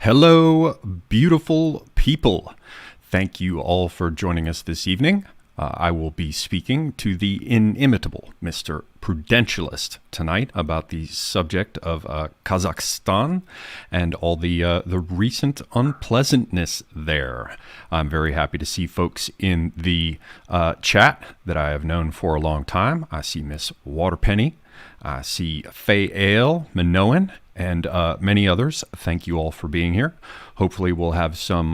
Hello, beautiful people. Thank you all for joining us this evening. I will be speaking to the inimitable Mr. Prudentialist tonight about the subject of Kazakhstan and all the recent unpleasantness there. I'm very happy to see folks in the chat that I have known for a long time. I see Miss Waterpenny. I see Faye Ale, Minoan, and many others. Thank you all for being here. Hopefully we'll have some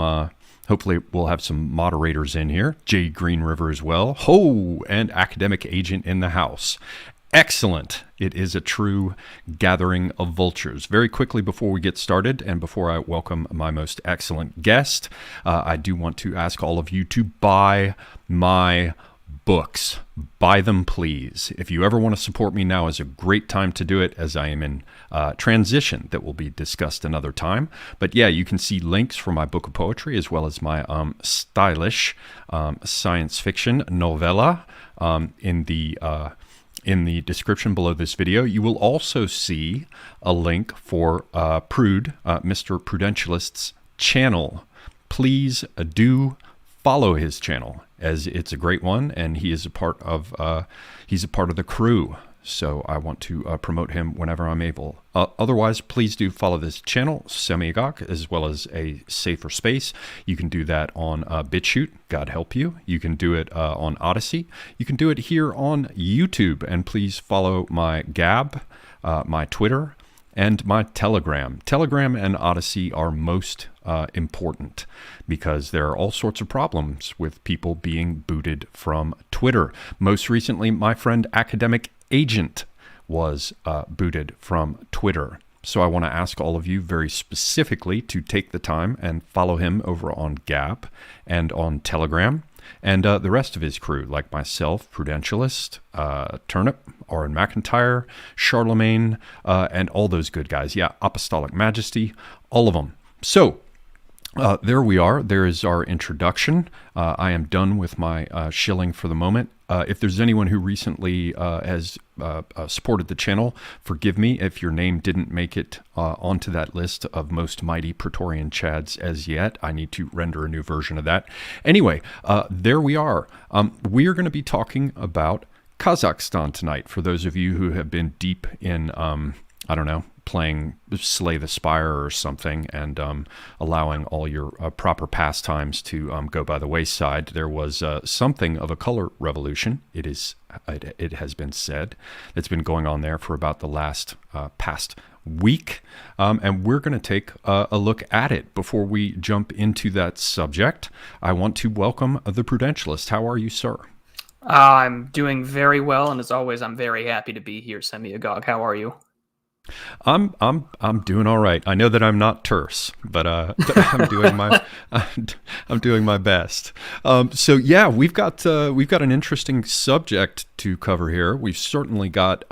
moderators in here. Jay Green River as well. Ho! And academic agent in the house. Excellent. It is a true gathering of vultures. Very quickly before we get started and before I welcome my most excellent guest, I do want to ask all of you to buy my books. Buy them, please. If you ever want to support me, now is a great time to do it, as I am in transition that will be discussed another time. But yeah, you can see links for my book of poetry as well as my stylish science fiction novella in the description below this video. You will also see a link for Mr. Prudentialist's channel. Please do follow his channel, as it's a great one, and he is a part of the crew. So I want to promote him whenever I'm able. Otherwise, please do follow this channel, Semyagog, as well as A Safer Space. You can do that on BitChute, God help you. You can do it on Odyssey. You can do it here on YouTube. And please follow my Gab, my Twitter, and my Telegram. Telegram and Odyssey are most important because there are all sorts of problems with people being booted from Twitter. Most recently, my friend Academic Agent was booted from Twitter. So I want to ask all of you very specifically to take the time and follow him over on Gab and on Telegram. And the rest of his crew, like myself, Prudentialist, Turnip, Aaron McIntyre, Charlemagne, and all those good guys. Yeah, Apostolic Majesty, all of them. So there we are. There is our introduction. I am done with my shilling for the moment. If there's anyone who recently has supported the channel, forgive me if your name didn't make it onto that list of most mighty Praetorian Chads as yet. I need to render a new version of that. Anyway, there we are. We are going to be talking about Kazakhstan tonight. For those of you who have been deep in, I don't know, playing Slay the Spire or something, and allowing all your proper pastimes to go by the wayside, there was something of a color revolution. It has been said. It's been going on there for about the last past week, and we're going to take a look at it. Before we jump into that subject, I want to welcome the Prudentialist. How are you, sir? I'm doing very well, and as always, I'm very happy to be here, Semyagog. How are you? I'm doing all right. I know that I'm not terse, but I'm doing my best. So yeah, we've got an interesting subject to cover here. We've certainly got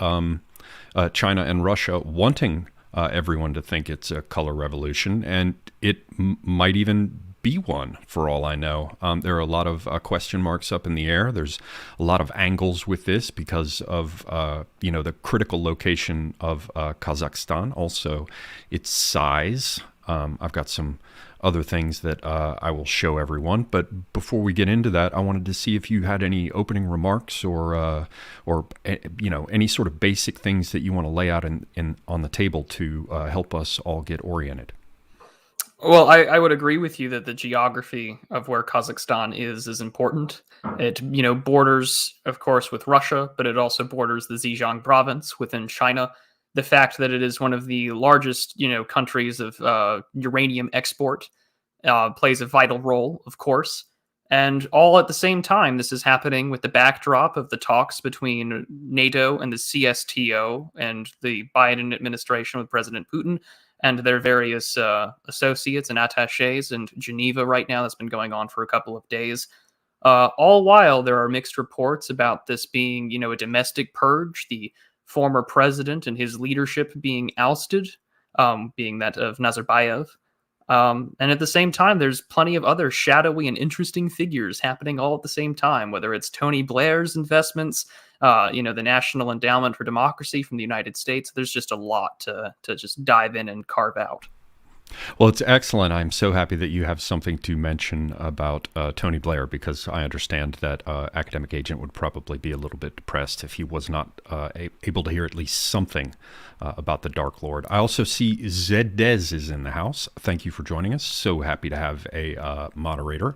China and Russia wanting everyone to think it's a color revolution, and it might even be one, for all I know. There are a lot of question marks up in the air. There's a lot of angles with this because of the critical location of Kazakhstan, also its size. I've got some other things that I will show everyone, but before we get into that, I wanted to see if you had any opening remarks or any sort of basic things that you want to lay out on the table to help us all get oriented. Well, I would agree with you that the geography of where Kazakhstan is important. It, borders, of course, with Russia, but it also borders the Xinjiang province within China. The fact that it is one of the largest, countries of uranium export plays a vital role, of course. And all at the same time, this is happening with the backdrop of the talks between NATO and the CSTO and the Biden administration with President Putin and their various associates and attachés in Geneva right now. That's been going on for a couple of days. All while there are mixed reports about this being, a domestic purge, the former president and his leadership being ousted, being that of Nazarbayev. And at the same time, there's plenty of other shadowy and interesting figures happening all at the same time, whether it's Tony Blair's investments, the National Endowment for Democracy from the United States. There's just a lot to just dive in and carve out. Well, it's excellent. I'm so happy that you have something to mention about Tony Blair, because I understand that Academic Agent would probably be a little bit depressed if he was not able to hear at least something about the Dark Lord. I also see Zedez is in the house. Thank you for joining us. So happy to have a moderator.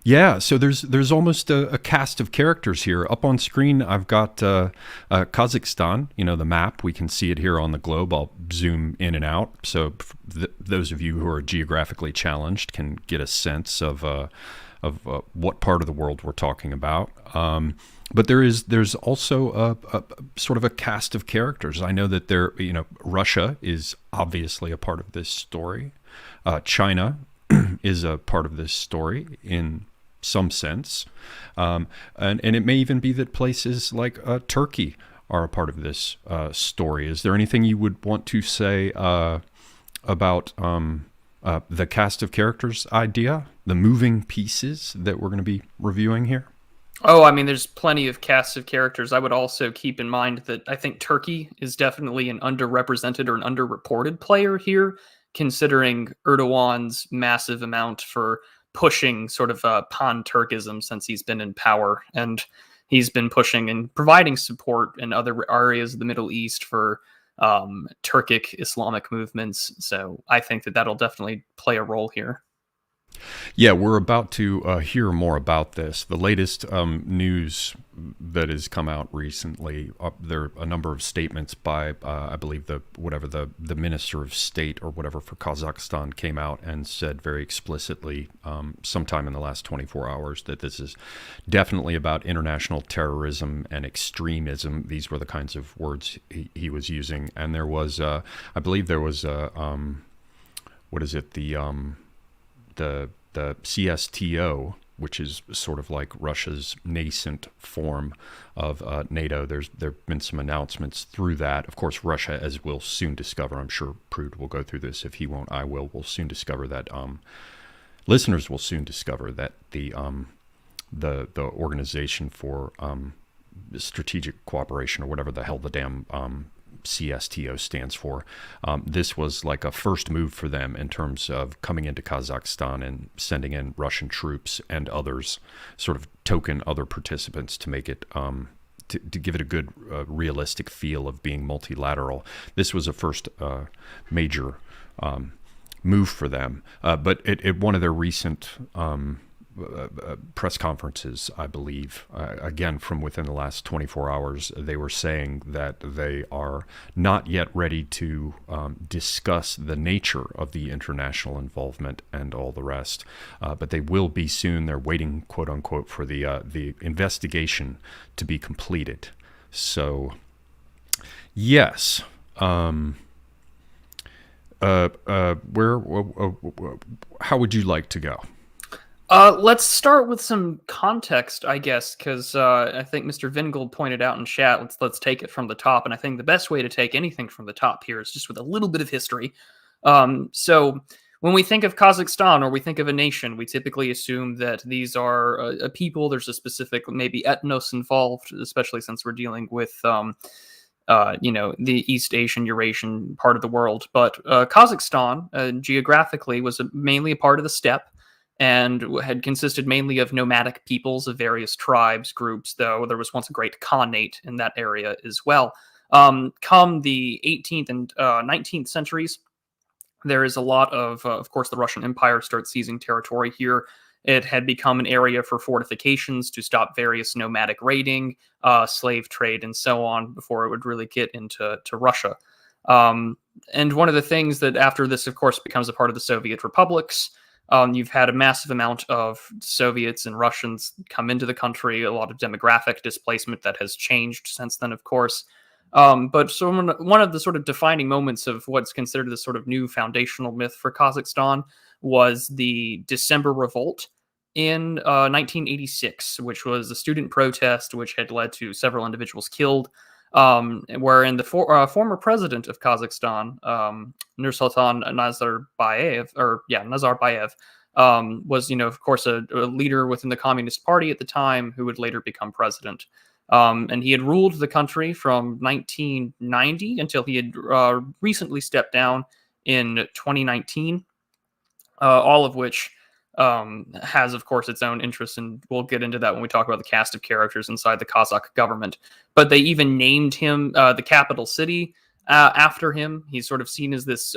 Yeah, so there's almost a cast of characters here. Up on screen, I've got Kazakhstan, the map. We can see it here on the globe. I'll zoom in and out. So those of you who are geographically challenged can get a sense of what part of the world we're talking about. But there's also a sort of a cast of characters. I know that Russia is obviously a part of this story. China is a part of this story in some sense. And it may even be that places like Turkey are a part of this story. Is there anything you would want to say about the cast of characters idea, the moving pieces that we're going to be reviewing here? Oh, I mean, there's plenty of casts of characters. I would also keep in mind that I think Turkey is definitely an underrepresented or an underreported player here, considering Erdogan's massive amount for pushing sort of Pan-Turkism since he's been in power. And he's been pushing and providing support in other areas of the Middle East for Turkic Islamic movements. So I think that that'll definitely play a role here. Yeah, we're about to hear more about this. The latest news that has come out recently, there are a number of statements by, I believe, the Minister of State or whatever for Kazakhstan came out and said very explicitly sometime in the last 24 hours that this is definitely about international terrorism and extremism. These were the kinds of words he was using. And there was, I believe there was, the CSTO, which is sort of like Russia's nascent form of NATO. There've been some announcements through that. Of course, Russia, as we'll soon discover, I'm sure Prude will go through this. If he won't, I will. We'll soon discover that listeners will soon discover that the Organization for Strategic Cooperation, or whatever the hell the damn CSTO stands for. This was like a first move for them in terms of coming into Kazakhstan and sending in Russian troops and others, sort of token other participants to make it to give it a good realistic feel of being multilateral. This was a first major move for them. But at one of their recent press conferences, I believe, again, from within the last 24 hours, they were saying that they are not yet ready to discuss the nature of the international involvement and all the rest, but they will be soon. They're waiting, quote unquote, for the investigation to be completed. So, yes. How would you like to go? Let's start with some context, I guess, because I think Mr. Vingold pointed out in chat. Let's take it from the top, and I think the best way to take anything from the top here is just with a little bit of history. So when we think of Kazakhstan or we think of a nation, we typically assume that these are a people. There's a specific maybe ethnos involved, especially since we're dealing with the East Asian, Eurasian part of the world. But Kazakhstan geographically was mainly a part of the steppe, and had consisted mainly of nomadic peoples of various tribes, groups, though there was once a great khanate in that area as well. Come the 18th and 19th centuries, there is a lot of course, the Russian Empire starts seizing territory here. It had become an area for fortifications to stop various nomadic raiding, slave trade, and so on, before it would really get into Russia. And one of the things that after this, of course, becomes a part of the Soviet republics, you've had a massive amount of Soviets and Russians come into the country, a lot of demographic displacement that has changed since then, of course. But so one of the sort of defining moments of what's considered the sort of new foundational myth for Kazakhstan was the December Revolt in 1986, which was a student protest which had led to several individuals killed, wherein the former president of Kazakhstan, Nursultan Nazarbayev, was, of course, a leader within the Communist Party at the time, who would later become president. And he had ruled the country from 1990 until he had recently stepped down in 2019, all of which has, of course, its own interests, and we'll get into that when we talk about the cast of characters inside the Kazakh government. But they even named him the capital city after him. He's sort of seen as this,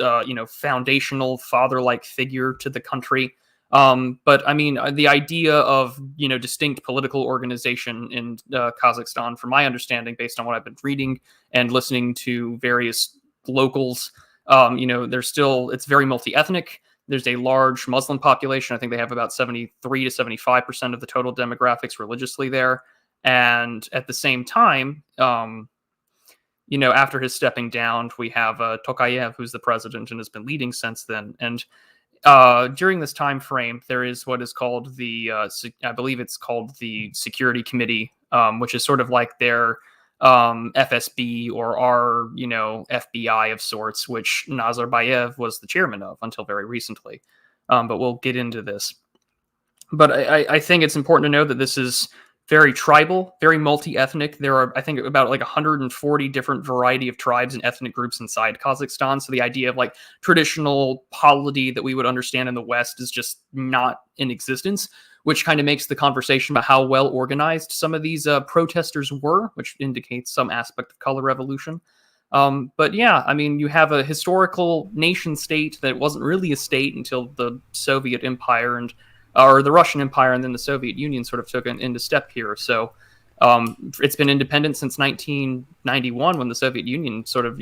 foundational father-like figure to the country. But I mean, the idea of distinct political organization in Kazakhstan, from my understanding, based on what I've been reading and listening to various locals, it's very multi-ethnic. There's a large Muslim population. I think they have about 73 to 75% of the total demographics religiously there. And at the same time, after his stepping down, we have Tokayev, who's the president and has been leading since then. And during this time frame, there is what is called I believe it's called the Security Committee, which is sort of like their FSB or our, FBI of sorts, which Nazarbayev was the chairman of until very recently. But we'll get into this. But I think it's important to know that this is very tribal, very multi-ethnic. There are, I think, about 140 different variety of tribes and ethnic groups inside Kazakhstan. So the idea of traditional polity that we would understand in the West is just not in existence, which kind of makes the conversation about how well organized some of these protesters were, which indicates some aspect of color revolution. But yeah, I mean, you have a historical nation state that wasn't really a state until the Soviet Empire or the Russian Empire, and then the Soviet Union sort of took an into step here. So it's been independent since 1991, when the Soviet Union sort of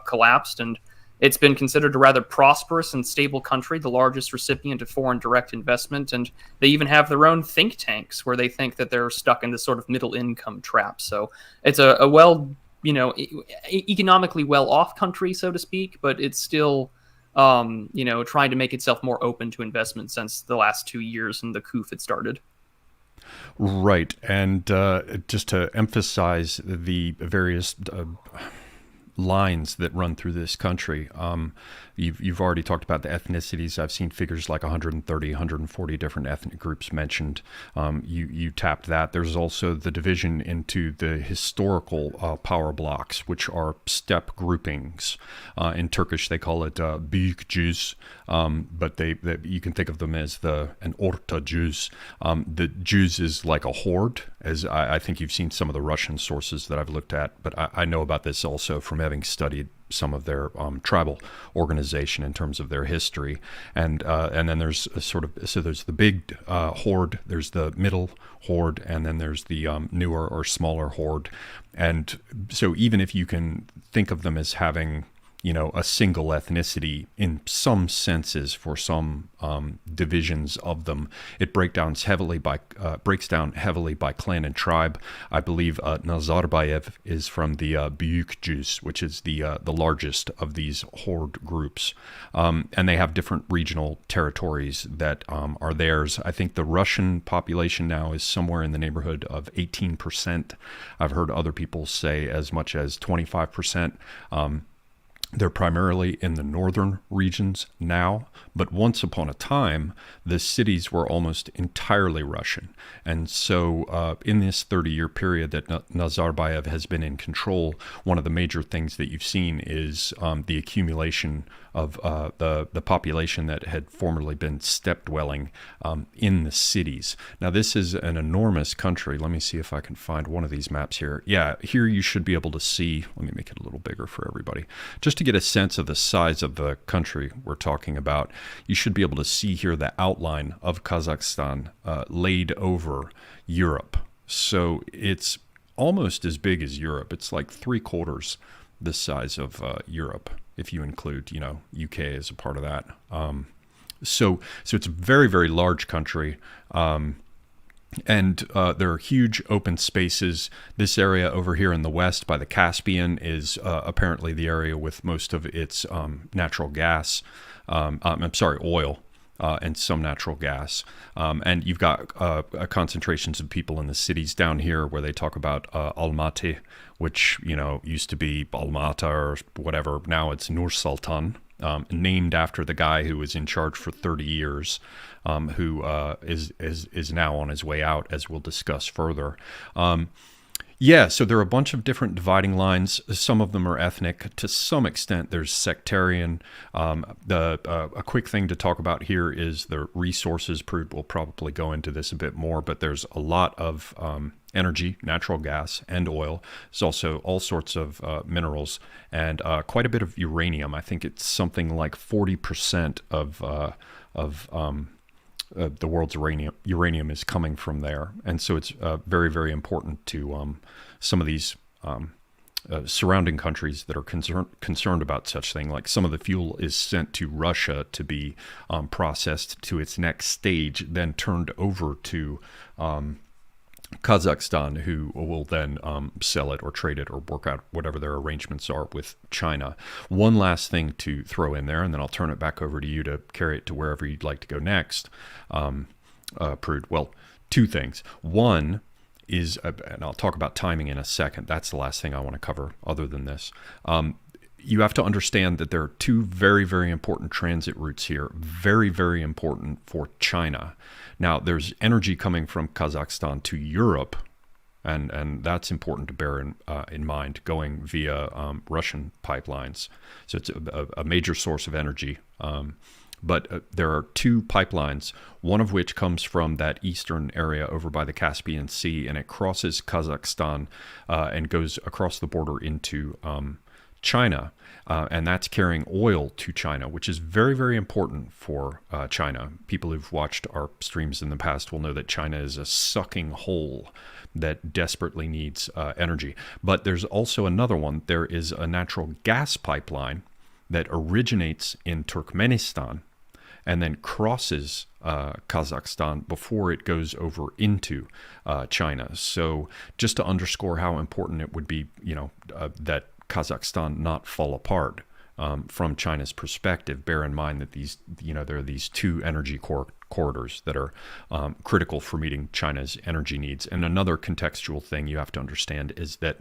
collapsed, and it's been considered a rather prosperous and stable country, the largest recipient of foreign direct investment, and they even have their own think tanks where they think that they're stuck in this sort of middle income trap. So it's a economically well-off country, so to speak, but it's still trying to make itself more open to investment since the last 2 years and the coup had started. Right. And just to emphasize the various lines that run through this country, you've already talked about the ethnicities. I've seen figures like 130, 140 different ethnic groups mentioned. You tapped that. There's also the division into the historical power blocks, which are steppe groupings. In Turkish, they call it büyük cüz, but you can think of them as an orta cüz. The cüz is like a horde, as I think you've seen some of the Russian sources that I've looked at, but I know about this also from having studied some of their tribal organization in terms of their history, and then there's there's the big horde, there's the middle horde, and then there's the newer or smaller horde. And so even if you can think of them as having a single ethnicity in some senses for some divisions of them, it breaks down heavily by clan and tribe. I believe Nazarbayev is from the Büyük Cüz, which is the largest of these horde groups, and they have different regional territories that are theirs. I think the Russian population now is somewhere in the neighborhood of 18%. I've heard other people say as much as 25%. They're primarily in the northern regions now, but once upon a time, the cities were almost entirely Russian. And so in this 30-year period that Nazarbayev has been in control, one of the major things that you've seen is the accumulation of the population that had formerly been steppe dwelling in the cities. Now, this is an enormous country. Let me see if I can find one of these maps here. Yeah, here you should be able to see. Let me make it a little bigger for everybody. Just to get a sense of the size of the country we're talking about, you should be able to see here the outline of Kazakhstan laid over Europe. So it's almost as big as Europe. It's like 3/4 the size of Europe, if you include, UK as a part of that. So it's a very, very large country. And there are huge open spaces. This area over here in the west by the Caspian is apparently the area with most of its natural gas. Oil. And some natural gas. And you've got concentrations of people in the cities down here where they talk about Almaty, which, used to be Almata or whatever. Now it's Nur Sultan, named after the guy who was in charge for 30 years, who is now on his way out, as we'll discuss further. Yeah, so there are a bunch of different dividing lines. Some of them are ethnic. To some extent, there's sectarian. A quick thing to talk about here is the resources. Prude will probably go into this a bit more, but there's a lot of energy, natural gas, and oil. There's also all sorts of minerals and quite a bit of uranium. I think it's something like 40% of the world's uranium is coming from there, and so it's very, very important to some of these surrounding countries that are concerned about such thing. Like some of the fuel is sent to Russia to be processed to its next stage, then turned over to Kazakhstan, who will then sell it or trade it or work out whatever their arrangements are with China. One last thing to throw in there, and then I'll turn it back over to you to carry it to wherever you'd like to go next, Prude. Well, two things. One is, and I'll talk about timing in a second. That's the last thing I want to cover other than this. You have to understand that there are two very, very important transit routes here, very, very important for China. Now, there's energy coming from Kazakhstan to Europe, and that's important to bear in mind, going via Russian pipelines. So it's a major source of energy. But there are two pipelines, one of which comes from that eastern area over by the Caspian Sea, and it crosses Kazakhstan and goes across the border into China, and that's carrying oil to China, which is very, very important for China. People who've watched our streams in the past will know that China is a sucking hole that desperately needs energy. But there's also another one. There is a natural gas pipeline that originates in Turkmenistan and then crosses Kazakhstan before it goes over into China. So just to underscore how important it would be, that Kazakhstan not fall apart from China's perspective, bear in mind that there are these two energy corridors that are critical for meeting China's energy needs. And another contextual thing you have to understand is that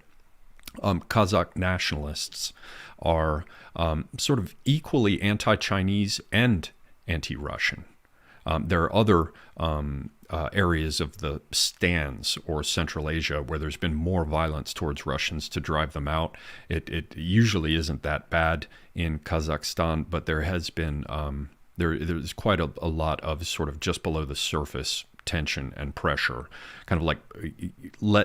Kazakh nationalists are sort of equally anti-Chinese and anti-Russian. There are other areas of the stands or Central Asia where there's been more violence towards Russians to drive them out. It usually isn't that bad in Kazakhstan, but there has been there's quite a lot of sort of just below the surface tension and pressure, kind of like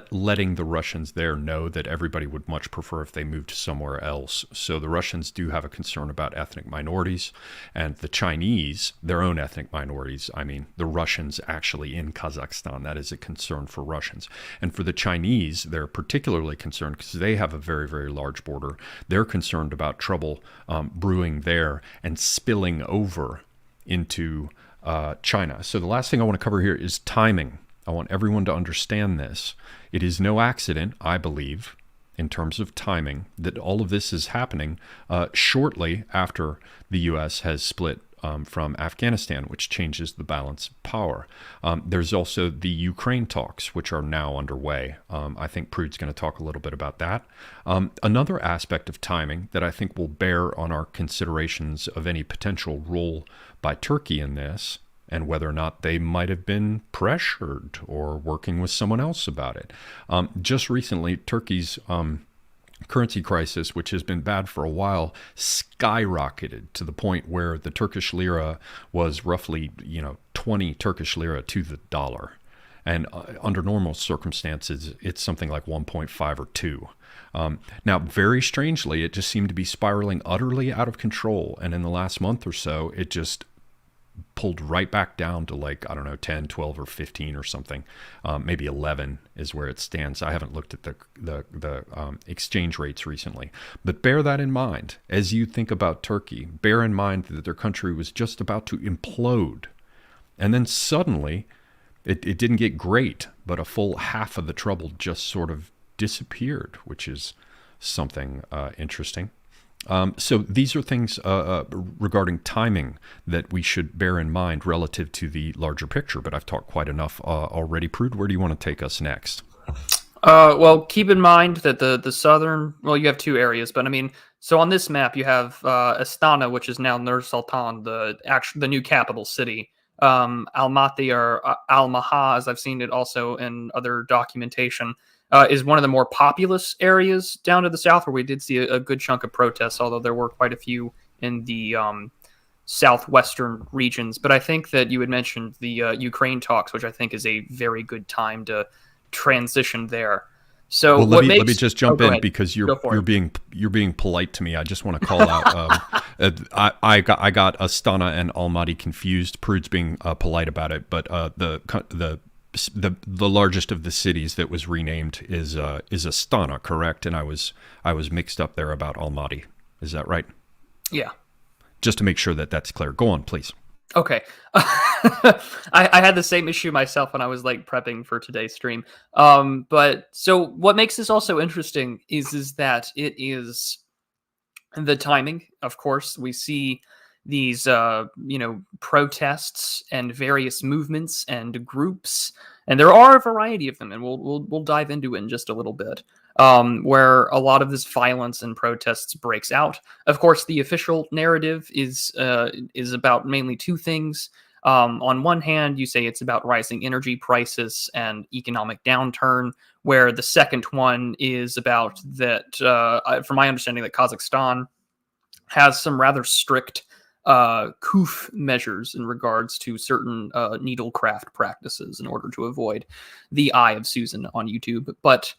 letting the Russians there know that everybody would much prefer if they moved somewhere else. So the Russians do have a concern about ethnic minorities, and the Chinese, their own ethnic minorities. I mean, the Russians actually in Kazakhstan, that is a concern for Russians. And for the Chinese, they're particularly concerned because they have a very, very large border. They're concerned about trouble brewing there and spilling over into China. So the last thing I want to cover here is timing. I want everyone to understand this. It is no accident, I believe, in terms of timing, that all of this is happening shortly after the U.S. has split from Afghanistan, which changes the balance of power. There's also the Ukraine talks, which are now underway. I think Prude's going to talk a little bit about that. Another aspect of timing that I think will bear on our considerations of any potential role by Turkey in this, and whether or not they might have been pressured or working with someone else about it. Just recently, Turkey's currency crisis, which has been bad for a while, skyrocketed to the point where the Turkish lira was roughly, 20 Turkish lira to the dollar. And under normal circumstances, it's something like 1.5 or 2. Now, very strangely, it just seemed to be spiraling utterly out of control. And in the last month or so, it just pulled right back down to 10, 12, or 15 or something. Maybe 11 is where it stands. I haven't looked at the exchange rates recently. But bear that in mind. As you think about Turkey, bear in mind that their country was just about to implode. And then suddenly, it didn't get great, but a full half of the trouble just sort of disappeared, which is something interesting. So these are things regarding timing that we should bear in mind relative to the larger picture, but I've talked quite enough already. Prude, where do you want to take us next? Well, keep in mind that the southern, you have two areas, but so on this map you have Astana, which is now Nur Sultan, the new capital city. Almaty or Almaha, as I've seen it also in other documentation. is one of the more populous areas down to the south, where we did see a good chunk of protests, although there were quite a few in the southwestern regions. But I think that you had mentioned the Ukraine talks, which I think is a very good time to transition there. So well, what let me just jump in, because you're being polite to me. I just want to call out. I got Astana and Almaty confused. Prude's being polite about it, but the largest of the cities that was renamed is Astana, correct? And I was mixed up there about Almaty. Is that right? Yeah. Just to make sure that that's clear. Go on, please. Okay. I had the same issue myself when I was like prepping for today's stream. But so what makes this also interesting is that it is the timing. Of course, we see these protests and various movements and groups, and there are a variety of them, and we'll dive into it in just a little bit. Where a lot of this violence and protests breaks out. Of course, the official narrative is about mainly two things. On one hand, you say it's about rising energy prices and economic downturn, where the second one is about that, from my understanding, that Kazakhstan has some rather strict kuf measures in regards to certain needlecraft practices in order to avoid the eye of Susan on YouTube. But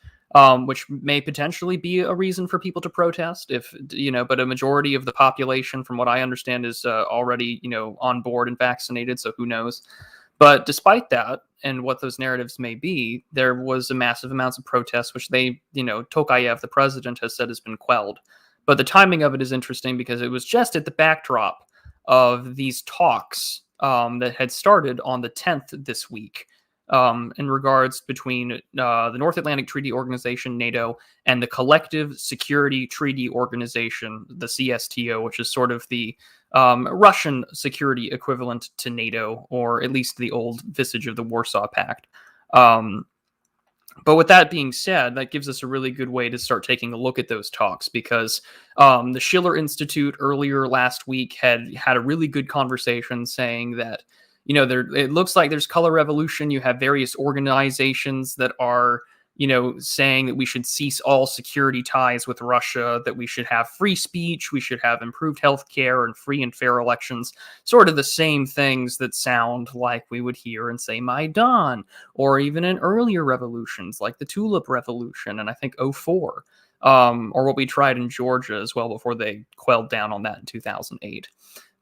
which may potentially be a reason for people to protest, but a majority of the population, from what I understand, is already, on board and vaccinated, so who knows. But despite that, and what those narratives may be, there was a massive amounts of protests, which Tokayev, the president, has said has been quelled. But the timing of it is interesting because it was just at the backdrop of these talks that had started on the 10th this week, in regards between the North Atlantic Treaty Organization, NATO, and the Collective Security Treaty Organization, the CSTO, which is sort of the Russian security equivalent to NATO, or at least the old visage of the Warsaw Pact. But with that being said, that gives us a really good way to start taking a look at those talks, because the Schiller Institute earlier last week had a really good conversation saying that, it looks like there's color revolution. You have various organizations that are, saying that we should cease all security ties with Russia, that we should have free speech, we should have improved healthcare and free and fair elections, sort of the same things that sound like we would hear in, say, Maidan, or even in earlier revolutions like the Tulip Revolution, and I think '04, or what we tried in Georgia as well before they quelled down on that in 2008.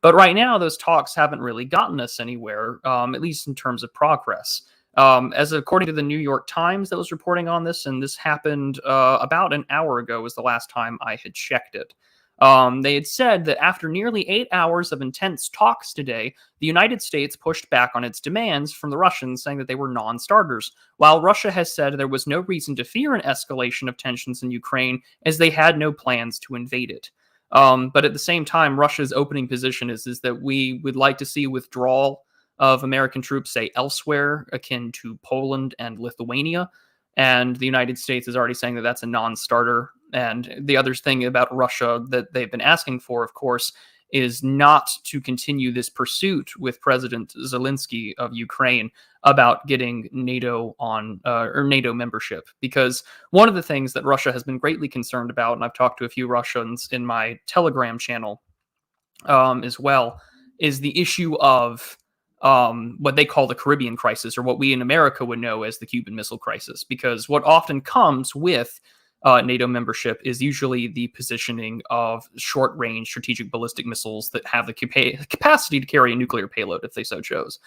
But right now, those talks haven't really gotten us anywhere, at least in terms of progress. As according to the New York Times that was reporting on this, and this happened about an hour ago was the last time I had checked it. They had said that after nearly 8 hours of intense talks today, the United States pushed back on its demands from the Russians, saying that they were non-starters, while Russia has said there was no reason to fear an escalation of tensions in Ukraine, as they had no plans to invade it. But at the same time, Russia's opening position is that we would like to see withdrawal of American troops, say, elsewhere, akin to Poland and Lithuania. And the United States is already saying that that's a non-starter. And the other thing about Russia that they've been asking for, of course, is not to continue this pursuit with President Zelensky of Ukraine about getting NATO on or NATO membership. Because one of the things that Russia has been greatly concerned about, and I've talked to a few Russians in my Telegram channel as well, is the issue of what they call the Caribbean crisis, or what we in America would know as the Cuban Missile Crisis. Because what often comes with NATO membership is usually the positioning of short-range strategic ballistic missiles that have the capacity to carry a nuclear payload if they so chose,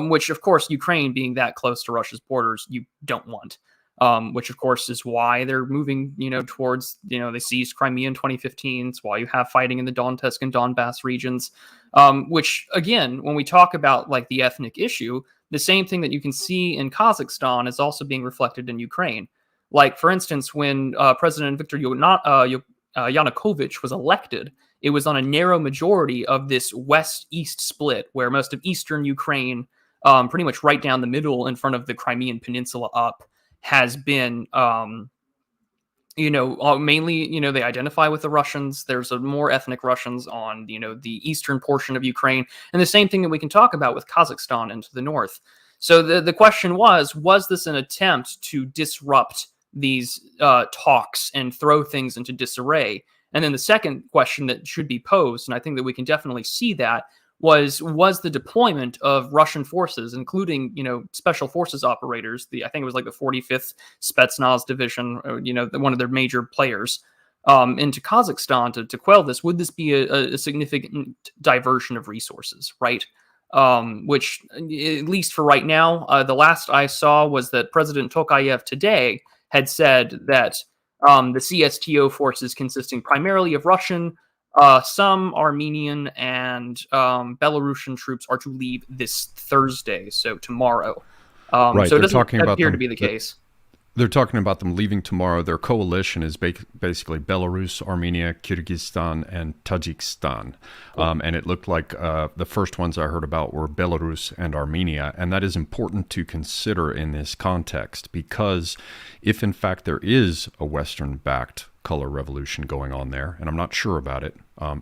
which, of course, Ukraine being that close to Russia's borders, you don't want, which, of course, is why they're moving, towards, they seized Crimea in 2015. It's why you have fighting in the Donetsk and Donbass regions, which, again, when we talk about like the ethnic issue, the same thing that you can see in Kazakhstan is also being reflected in Ukraine. Like, for instance, when President Viktor Yanukovych was elected, it was on a narrow majority of this west-east split, where most of eastern Ukraine, pretty much right down the middle in front of the Crimean Peninsula up, has been, mainly, they identify with the Russians. There's more ethnic Russians on, the eastern portion of Ukraine. And the same thing that we can talk about with Kazakhstan and to the north. So the question was this an attempt to disrupt these talks and throw things into disarray. And then the second question that should be posed, and I think that we can definitely see that, was the deployment of Russian forces, including, special forces operators, I think it was like the 45th Spetsnaz division, one of their major players, into Kazakhstan to quell this. Would this be a significant diversion of resources, right? Which, at least for right now, the last I saw was that President Tokayev today had said that the CSTO forces, consisting primarily of Russian, some Armenian, and Belarusian troops, are to leave this Thursday, so tomorrow. Right, so it they're doesn't talking about appear to them- be the case. They're talking about them leaving tomorrow. Their coalition is basically Belarus, Armenia, Kyrgyzstan, and Tajikistan. And it looked like the first ones I heard about were Belarus and Armenia. And that is important to consider in this context, because if in fact there is a Western-backed color revolution going on there, and I'm not sure about it,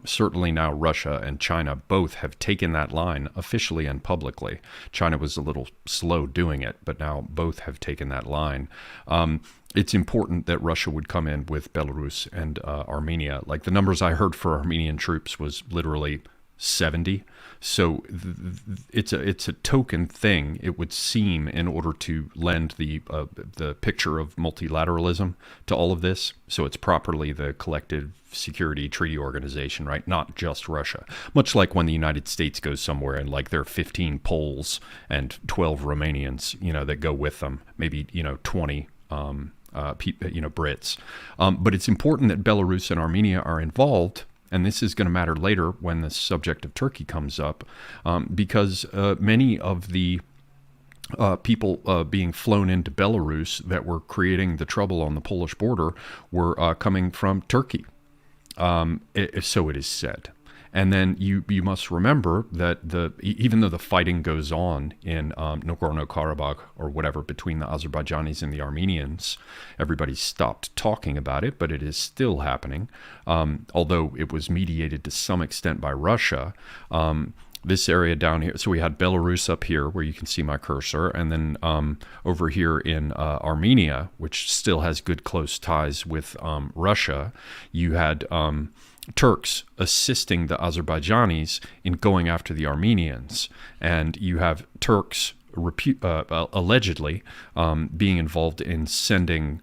certainly now Russia and China both have taken that line officially and publicly. China was a little slow doing it, but now both have taken that line. It's important that Russia would come in with Belarus and Armenia. Like, the numbers I heard for Armenian troops was literally 70. So it's a token thing, it would seem, in order to lend the picture of multilateralism to all of this. So it's properly the Collective Security Treaty Organization, right? Not just Russia. Much like when the United States goes somewhere and like there are 15 Poles and 12 Romanians, that go with them, maybe 20 Brits. But it's important that Belarus and Armenia are involved. And this is going to matter later when the subject of Turkey comes up, because many of the people being flown into Belarus that were creating the trouble on the Polish border were coming from Turkey. So it is said. And then you must remember that even though the fighting goes on in Nagorno-Karabakh or whatever between the Azerbaijanis and the Armenians, everybody stopped talking about it, but it is still happening. Although it was mediated to some extent by Russia. This area down here, so we had Belarus up here where you can see my cursor, and then over here in Armenia, which still has good close ties with Russia, you had Turks assisting the Azerbaijanis in going after the Armenians, and you have Turks allegedly being involved in sending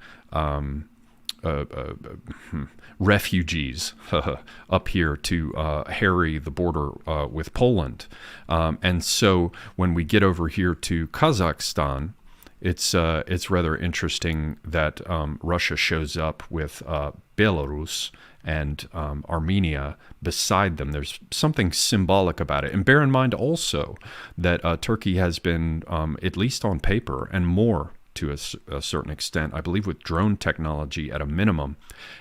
refugees up here to harry the border with Poland. And so when we get over here to Kazakhstan, it's rather interesting that Russia shows up with Belarus and Armenia beside them. There's something symbolic about it. And bear in mind also that Turkey has been, at least on paper and more to a certain extent, I believe with drone technology at a minimum,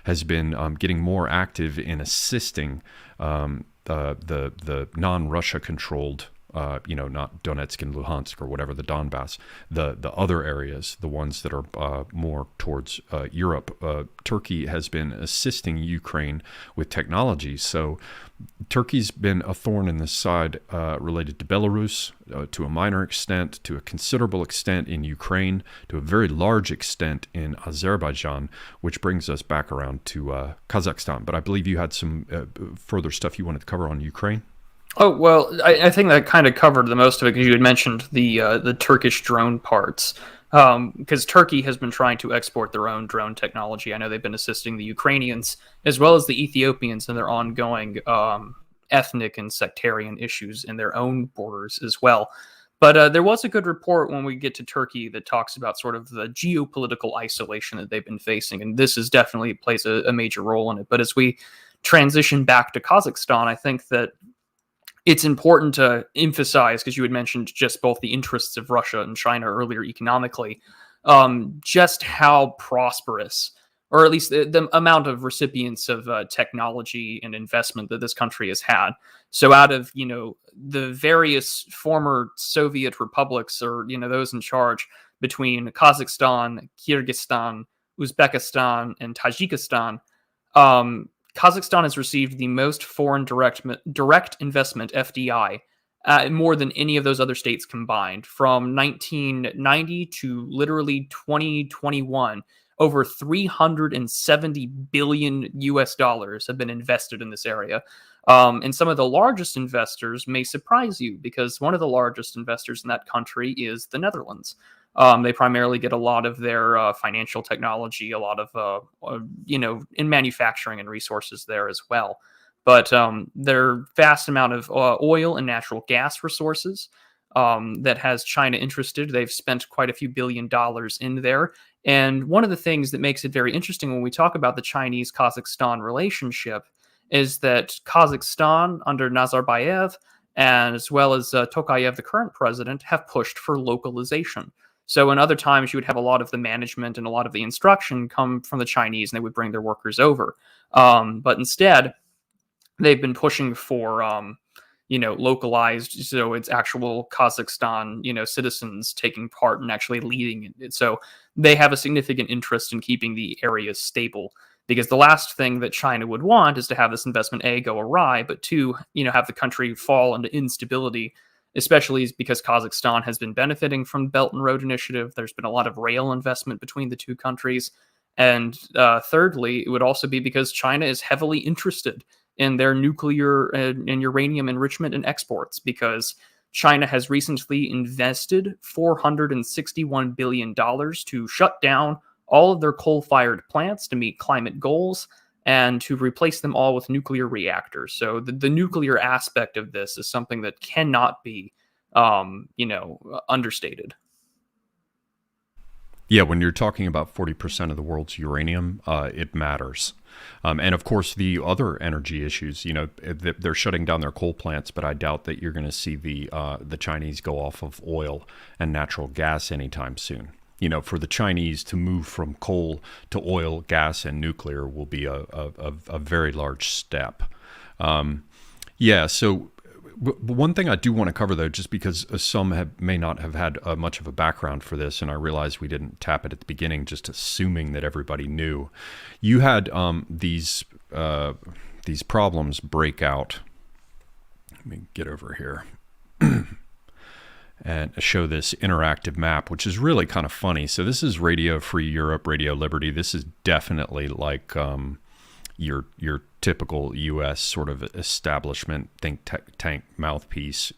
has been getting more active in assisting the non-Russia controlled, not Donetsk and Luhansk or whatever, the Donbass, the other areas, the ones that are more towards Europe. Turkey has been assisting Ukraine with technology. So Turkey's been a thorn in the side related to Belarus, to a minor extent, to a considerable extent in Ukraine, to a very large extent in Azerbaijan, which brings us back around to Kazakhstan. But I believe you had some further stuff you wanted to cover on Ukraine. Oh, well, I think that kind of covered the most of it, because you had mentioned the Turkish drone parts. Because Turkey has been trying to export their own drone technology. I know they've been assisting the Ukrainians as well as the Ethiopians in their ongoing ethnic and sectarian issues in their own borders as well. But there was a good report when we get to Turkey that talks about sort of the geopolitical isolation that they've been facing, and this is definitely plays a major role in it. But as we transition back to Kazakhstan, I think that it's important to emphasize, because you had mentioned just both the interests of Russia and China earlier economically, just how prosperous, or at least the amount of recipients of technology and investment that this country has had. So out of, the various former Soviet republics, or, those in charge, between Kazakhstan, Kyrgyzstan, Uzbekistan, and Tajikistan, Kazakhstan has received the most foreign direct investment, FDI, more than any of those other states combined. From 1990 to literally 2021, over 370 billion US dollars have been invested in this area. And some of the largest investors may surprise you because one of the largest investors in that country is the Netherlands. They primarily get a lot of their financial technology, a lot of, in manufacturing and resources there as well. But their vast amount of oil and natural gas resources that has China interested. They've spent quite a few $billions in there. And one of the things that makes it very interesting when we talk about the Chinese-Kazakhstan relationship is that Kazakhstan under Nazarbayev, and as well as Tokayev, the current president, have pushed for localization. So in other times, you would have a lot of the management and a lot of the instruction come from the Chinese, and they would bring their workers over. But instead, they've been pushing for, localized, so it's actual Kazakhstan, citizens taking part and actually leading it. So they have a significant interest in keeping the area stable. Because the last thing that China would want is to have this investment, A, go awry, but two, have the country fall into instability, especially because Kazakhstan has been benefiting from Belt and Road Initiative. There's been a lot of rail investment between the two countries. And thirdly, it would also be because China is heavily interested in their nuclear and uranium enrichment and exports, because China has recently invested $461 billion to shut down all of their coal-fired plants to meet climate goals and to replace them all with nuclear reactors. So the nuclear aspect of this is something that cannot be, understated. Yeah, when you're talking about 40% of the world's uranium, it matters. And of course, the other energy issues, they're shutting down their coal plants, but I doubt that you're going to see the Chinese go off of oil and natural gas anytime soon. For the Chinese to move from coal to oil, gas, and nuclear will be a very large step. So one thing I do want to cover, though, just because some may not have had much of a background for this, and I realize we didn't tap it at the beginning, just assuming that everybody knew. You had these problems break out. Let me get over here. And show this interactive map, which is really kind of funny. So this is Radio Free Europe, Radio Liberty. This is definitely like your typical U.S. sort of establishment think tank mouthpiece,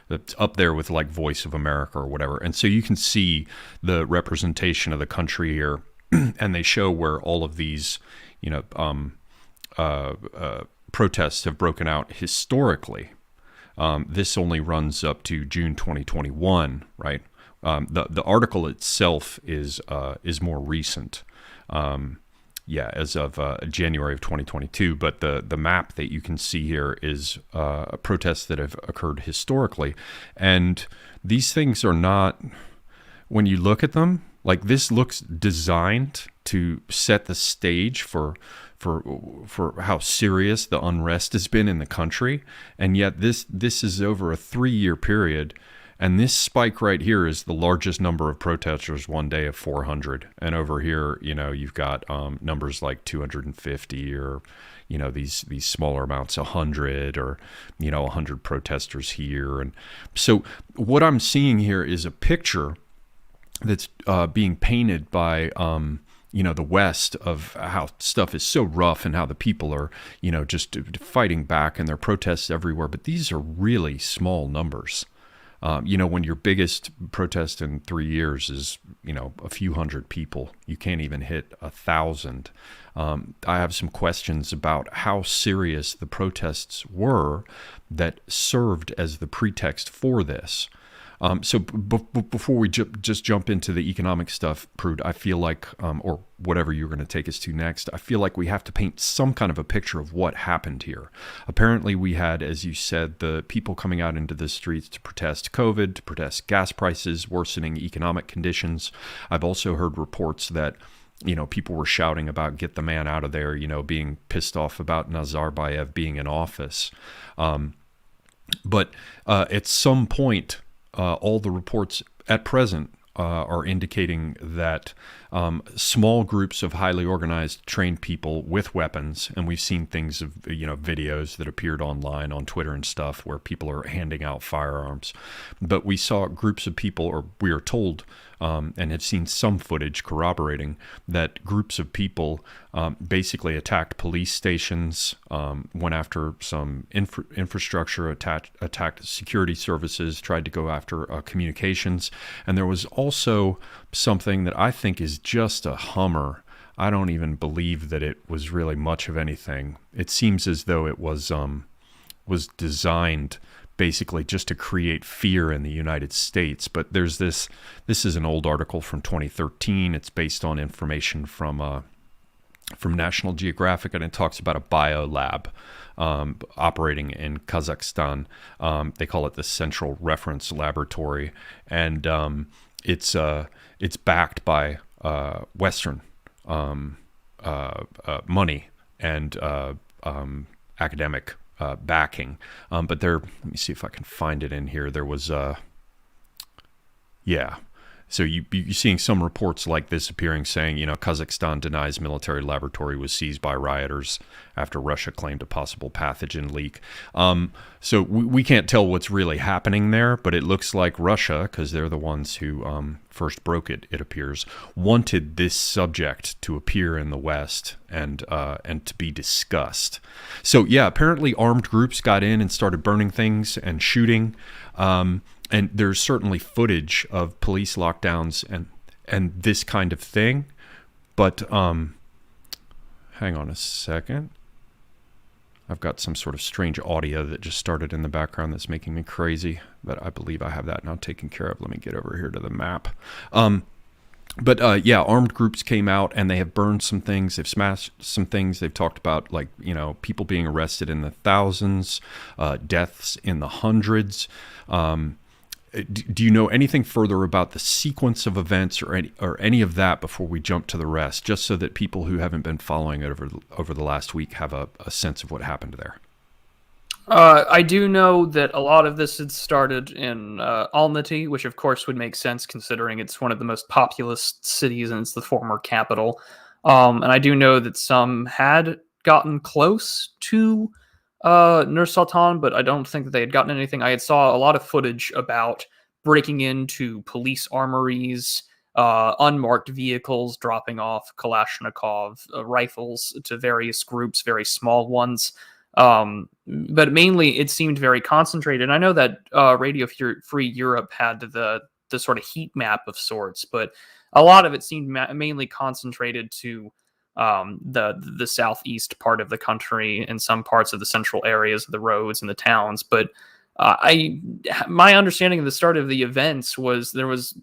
that's up there with like Voice of America or whatever. And so you can see the representation of the country here, and they show where all of these, protests have broken out historically. This only runs up to June 2021, right? The article itself is more recent, as of January of 2022. But the map that you can see here is protests that have occurred historically, and these things are not. When you look at them, like this looks designed to set the stage for how serious the unrest has been in the country, and yet this is over a 3-year period, and this spike right here is the largest number of protesters one day of 400, and over here, you've got numbers like 250 or these smaller amounts, 100 or 100 protesters here, and so what I'm seeing here is a picture that's being painted by the West of how stuff is so rough and how the people are, just fighting back and there are protests everywhere. But these are really small numbers. When your biggest protest in 3 years is, a few hundred people, you can't even hit 1,000. I have some questions about how serious the protests were that served as the pretext for this. So before we just jump into the economic stuff, Prude, I feel like, or whatever you're going to take us to next, I feel like we have to paint some kind of a picture of what happened here. Apparently we had, as you said, the people coming out into the streets to protest COVID, to protest gas prices, worsening economic conditions. I've also heard reports that people were shouting about get the man out of there, being pissed off about Nazarbayev being in office. But at some point, all the reports at present are indicating that small groups of highly organized, trained people with weapons, and we've seen things of videos that appeared online on Twitter and stuff where people are handing out firearms. But we saw groups of people, or we are told and have seen some footage corroborating that groups of people basically attacked police stations, went after some infrastructure, attacked security services, tried to go after communications. And there was also something that I think is just a Hummer. I don't even believe that it was really much of anything. It seems as though it was designed basically just to create fear in the United States. But there's this is an old article from 2013. It's based on information from National Geographic, and it talks about a biolab operating in Kazakhstan. They call it the Central Reference Laboratory, and it's backed by Western money and academic backing, but let me see if I can find it in here. There was, so you're seeing some reports like this appearing saying, Kazakhstan denies military laboratory was seized by rioters after Russia claimed a possible pathogen leak. So we can't tell what's really happening there, but it looks like Russia, because they're the ones who first broke it, it appears, wanted this subject to appear in the West and to be discussed. So yeah, apparently armed groups got in and started burning things and shooting. And there's certainly footage of police lockdowns and this kind of thing. But hang on a second. I've got some sort of strange audio that just started in the background that's making me crazy. But I believe I have that now taken care of. Let me get over here to the map. But armed groups came out and they have burned some things. They've smashed some things. They've talked about, people being arrested in the thousands, deaths in the hundreds. Do you know anything further about the sequence of events or any of that before we jump to the rest, just so that people who haven't been following it over the last week have a sense of what happened there? I do know that a lot of this had started in Almaty, which of course would make sense considering it's one of the most populous cities and it's the former capital. And I do know that some had gotten close to Nur Sultan, but I don't think that they had gotten anything. I had saw a lot of footage about breaking into police armories, unmarked vehicles, dropping off Kalashnikov rifles to various groups, very small ones. But mainly it seemed very concentrated. I know that Radio Free Europe had the sort of heat map of sorts, but a lot of it seemed mainly concentrated to the southeast part of the country and some parts of the central areas of the roads and the towns. But my understanding of the start of the events was there was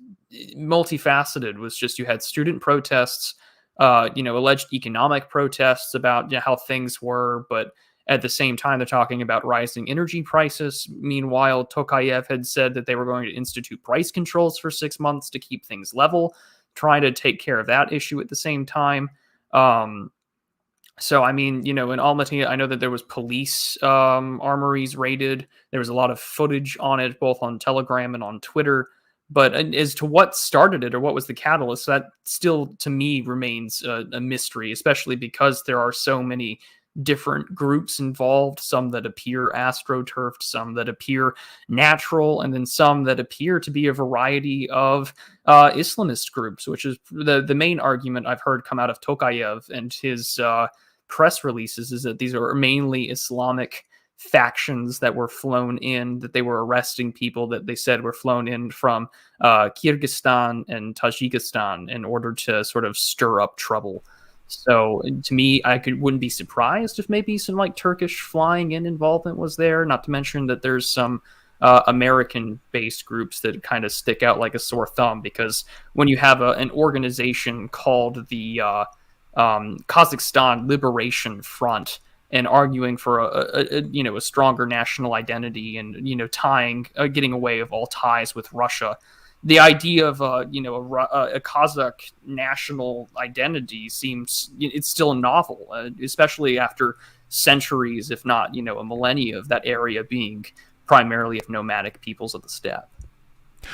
multifaceted. Was just you had student protests, alleged economic protests about how things were, but at the same time they're talking about rising energy prices. Meanwhile, Tokayev had said that they were going to institute price controls for 6 months to keep things level, trying to take care of that issue at the same time. So, I mean, in Almaty, I know that there was police armories raided. There was a lot of footage on it, both on Telegram and on Twitter. But as to what started it or what was the catalyst, that still, to me, remains a mystery, especially because there are so many different groups involved, some that appear astroturfed, some that appear natural, and then some that appear to be a variety of Islamist groups, which is the main argument I've heard come out of Tokayev and his press releases, is that these are mainly Islamic factions that were flown in, that they were arresting people that they said were flown in from Kyrgyzstan and Tajikistan in order to sort of stir up trouble. So to me, wouldn't be surprised if maybe some Turkish flying in involvement was there. Not to mention that there's some American-based groups that kind of stick out like a sore thumb, because when you have an organization called the Kazakhstan Liberation Front and arguing for a stronger national identity and getting away of all ties with Russia. The idea of a Kazakh national identity seems it's still novel, especially after centuries, if not a millennia of that area being primarily of nomadic peoples of the steppe.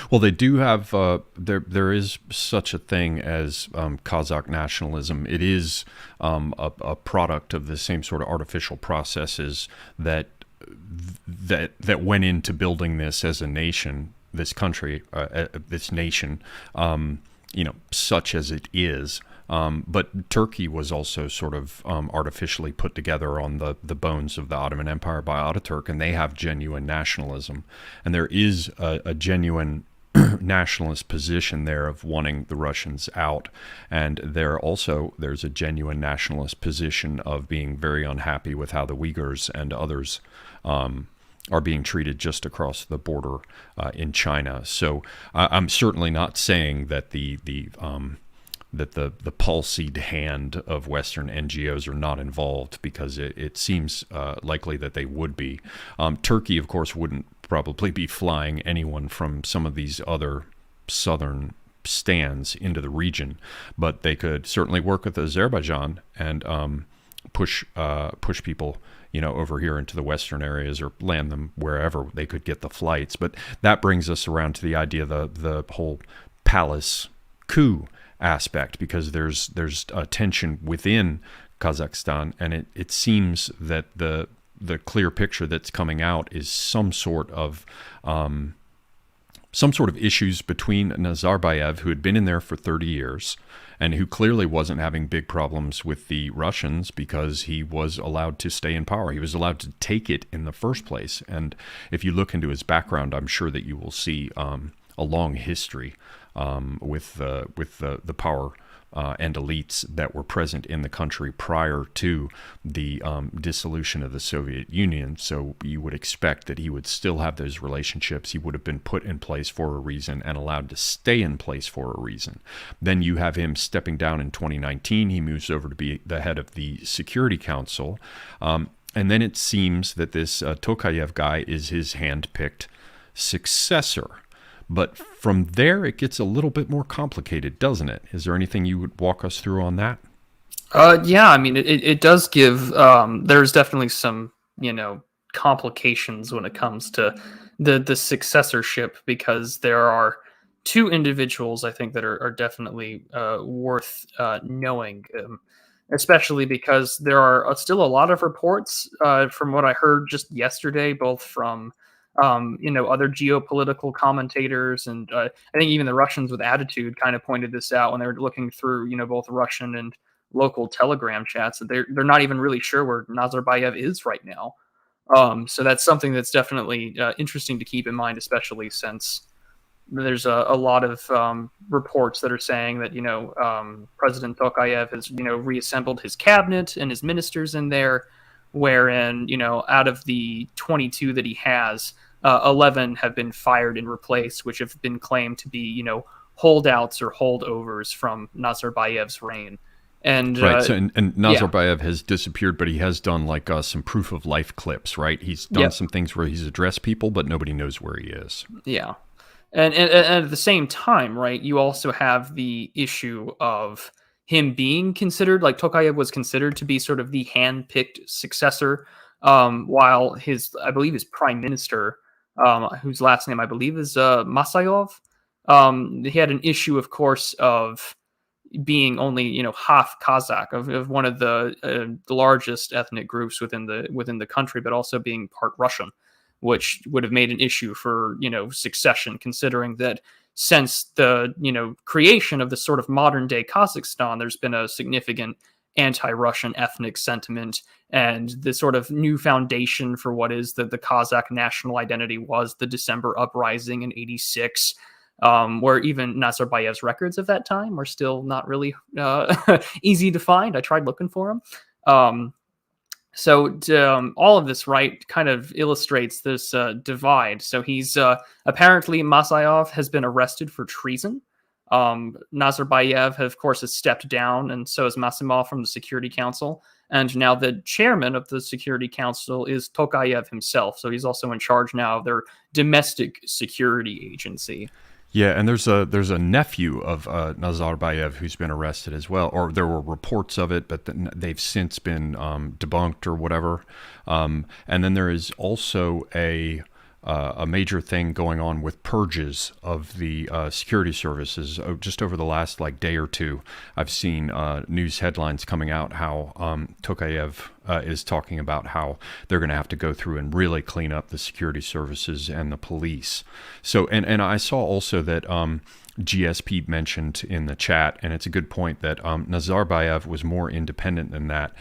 Well, they do have there is such a thing as Kazakh nationalism. It is a product of the same sort of artificial processes that went into building this as a nation. this country, this nation, such as it is. But Turkey was also sort of artificially put together on the bones of the Ottoman Empire by Ataturk, and they have genuine nationalism. And there is a genuine nationalist position there of wanting the Russians out. And there's a genuine nationalist position of being very unhappy with how the Uyghurs and others are being treated just across the border in China. So I'm certainly not saying that the palsied hand of Western NGOs are not involved, because it seems likely that they would be. Turkey, of course, wouldn't probably be flying anyone from some of these other southern stands into the region, but they could certainly work with Azerbaijan and push people over here into the western areas, or land them wherever they could get the flights. But that brings us around to the idea of the whole palace coup aspect, because there's a tension within Kazakhstan, and it seems that the clear picture that's coming out is some sort of issues between Nazarbayev, who had been in there for 30 years and who clearly wasn't having big problems with the Russians because he was allowed to stay in power. He was allowed to take it in the first place. And if you look into his background, I'm sure that you will see a long history with the power and elites that were present in the country prior to the dissolution of the Soviet Union. So you would expect that he would still have those relationships. He would have been put in place for a reason and allowed to stay in place for a reason. Then you have him stepping down in 2019. He moves over to be the head of the Security Council. And then it seems that this Tokayev guy is his hand-picked successor. But from there, it gets a little bit more complicated, doesn't it? Is there anything you would walk us through on that? Yeah, I mean, it does give, there's definitely some, complications when it comes to the successorship, because there are two individuals, I think, that are definitely worth knowing, especially because there are still a lot of reports from what I heard just yesterday, both from other geopolitical commentators, and I think even the Russians with attitude kind of pointed this out when they were looking through, both Russian and local Telegram chats, that they're not even really sure where Nazarbayev is right now. So that's something that's definitely interesting to keep in mind, especially since there's a lot of reports that are saying that President Tokayev has reassembled his cabinet and his ministers in there, wherein out of the 22 that he has, 11 have been fired and replaced, which have been claimed to be holdouts or holdovers from Nazarbayev's reign. And right, and Nazarbayev has disappeared, but he has done like some proof of life clips, right? He's done some things where he's addressed people, but nobody knows where he is. Yeah, and at the same time, right, you also have the issue of him being considered, like Tokayev was considered to be sort of the hand-picked successor, while I believe his prime minister, whose last name I believe is Masayov, he had an issue, of course, of being only half Kazakh, of one of the largest ethnic groups within the country, but also being part Russian, which would have made an issue for succession, considering that since the creation of the sort of modern day Kazakhstan, there's been a significant anti-Russian ethnic sentiment, and the sort of new foundation for what is the Kazakh national identity was the December uprising in '86, where even Nazarbayev's records of that time were still not really easy to find. I tried looking for them. So all of this, right, kind of illustrates this divide. So he's apparently Masayov has been arrested for treason. Nazarbayev, of course, has stepped down, and so has Masimov from the Security Council. And now the chairman of the Security Council is Tokayev himself. So he's also in charge now of their domestic security agency. Yeah, and there's a nephew of Nazarbayev who's been arrested as well, or there were reports of it, but they've since been debunked or whatever. And then there is also a a major thing going on with purges of the security services. Just over the last day or two, I've seen news headlines coming out how Tokayev is talking about how they're going to have to go through and really clean up the security services and the police. So, and I saw also that GSP mentioned in the chat, and it's a good point, that Nazarbayev was more independent than that,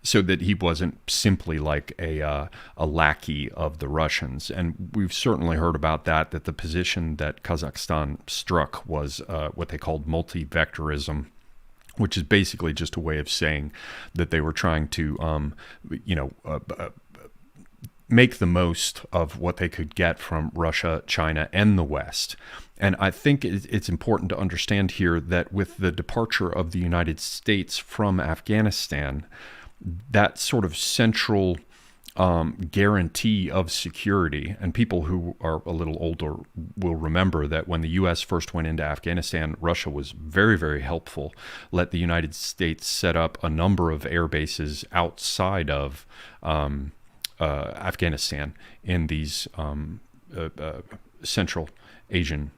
so that he wasn't simply like a lackey of the Russians. And we've certainly heard about that the position that Kazakhstan struck was what they called multi-vectorism, which is basically just a way of saying that they were trying to, make the most of what they could get from Russia, China, and the West. And I think it's important to understand here that with the departure of the United States from Afghanistan, that sort of central guarantee of security, and people who are a little older will remember that when the U.S. first went into Afghanistan, Russia was very, very helpful, let the United States set up a number of air bases outside of Afghanistan in these Central Asian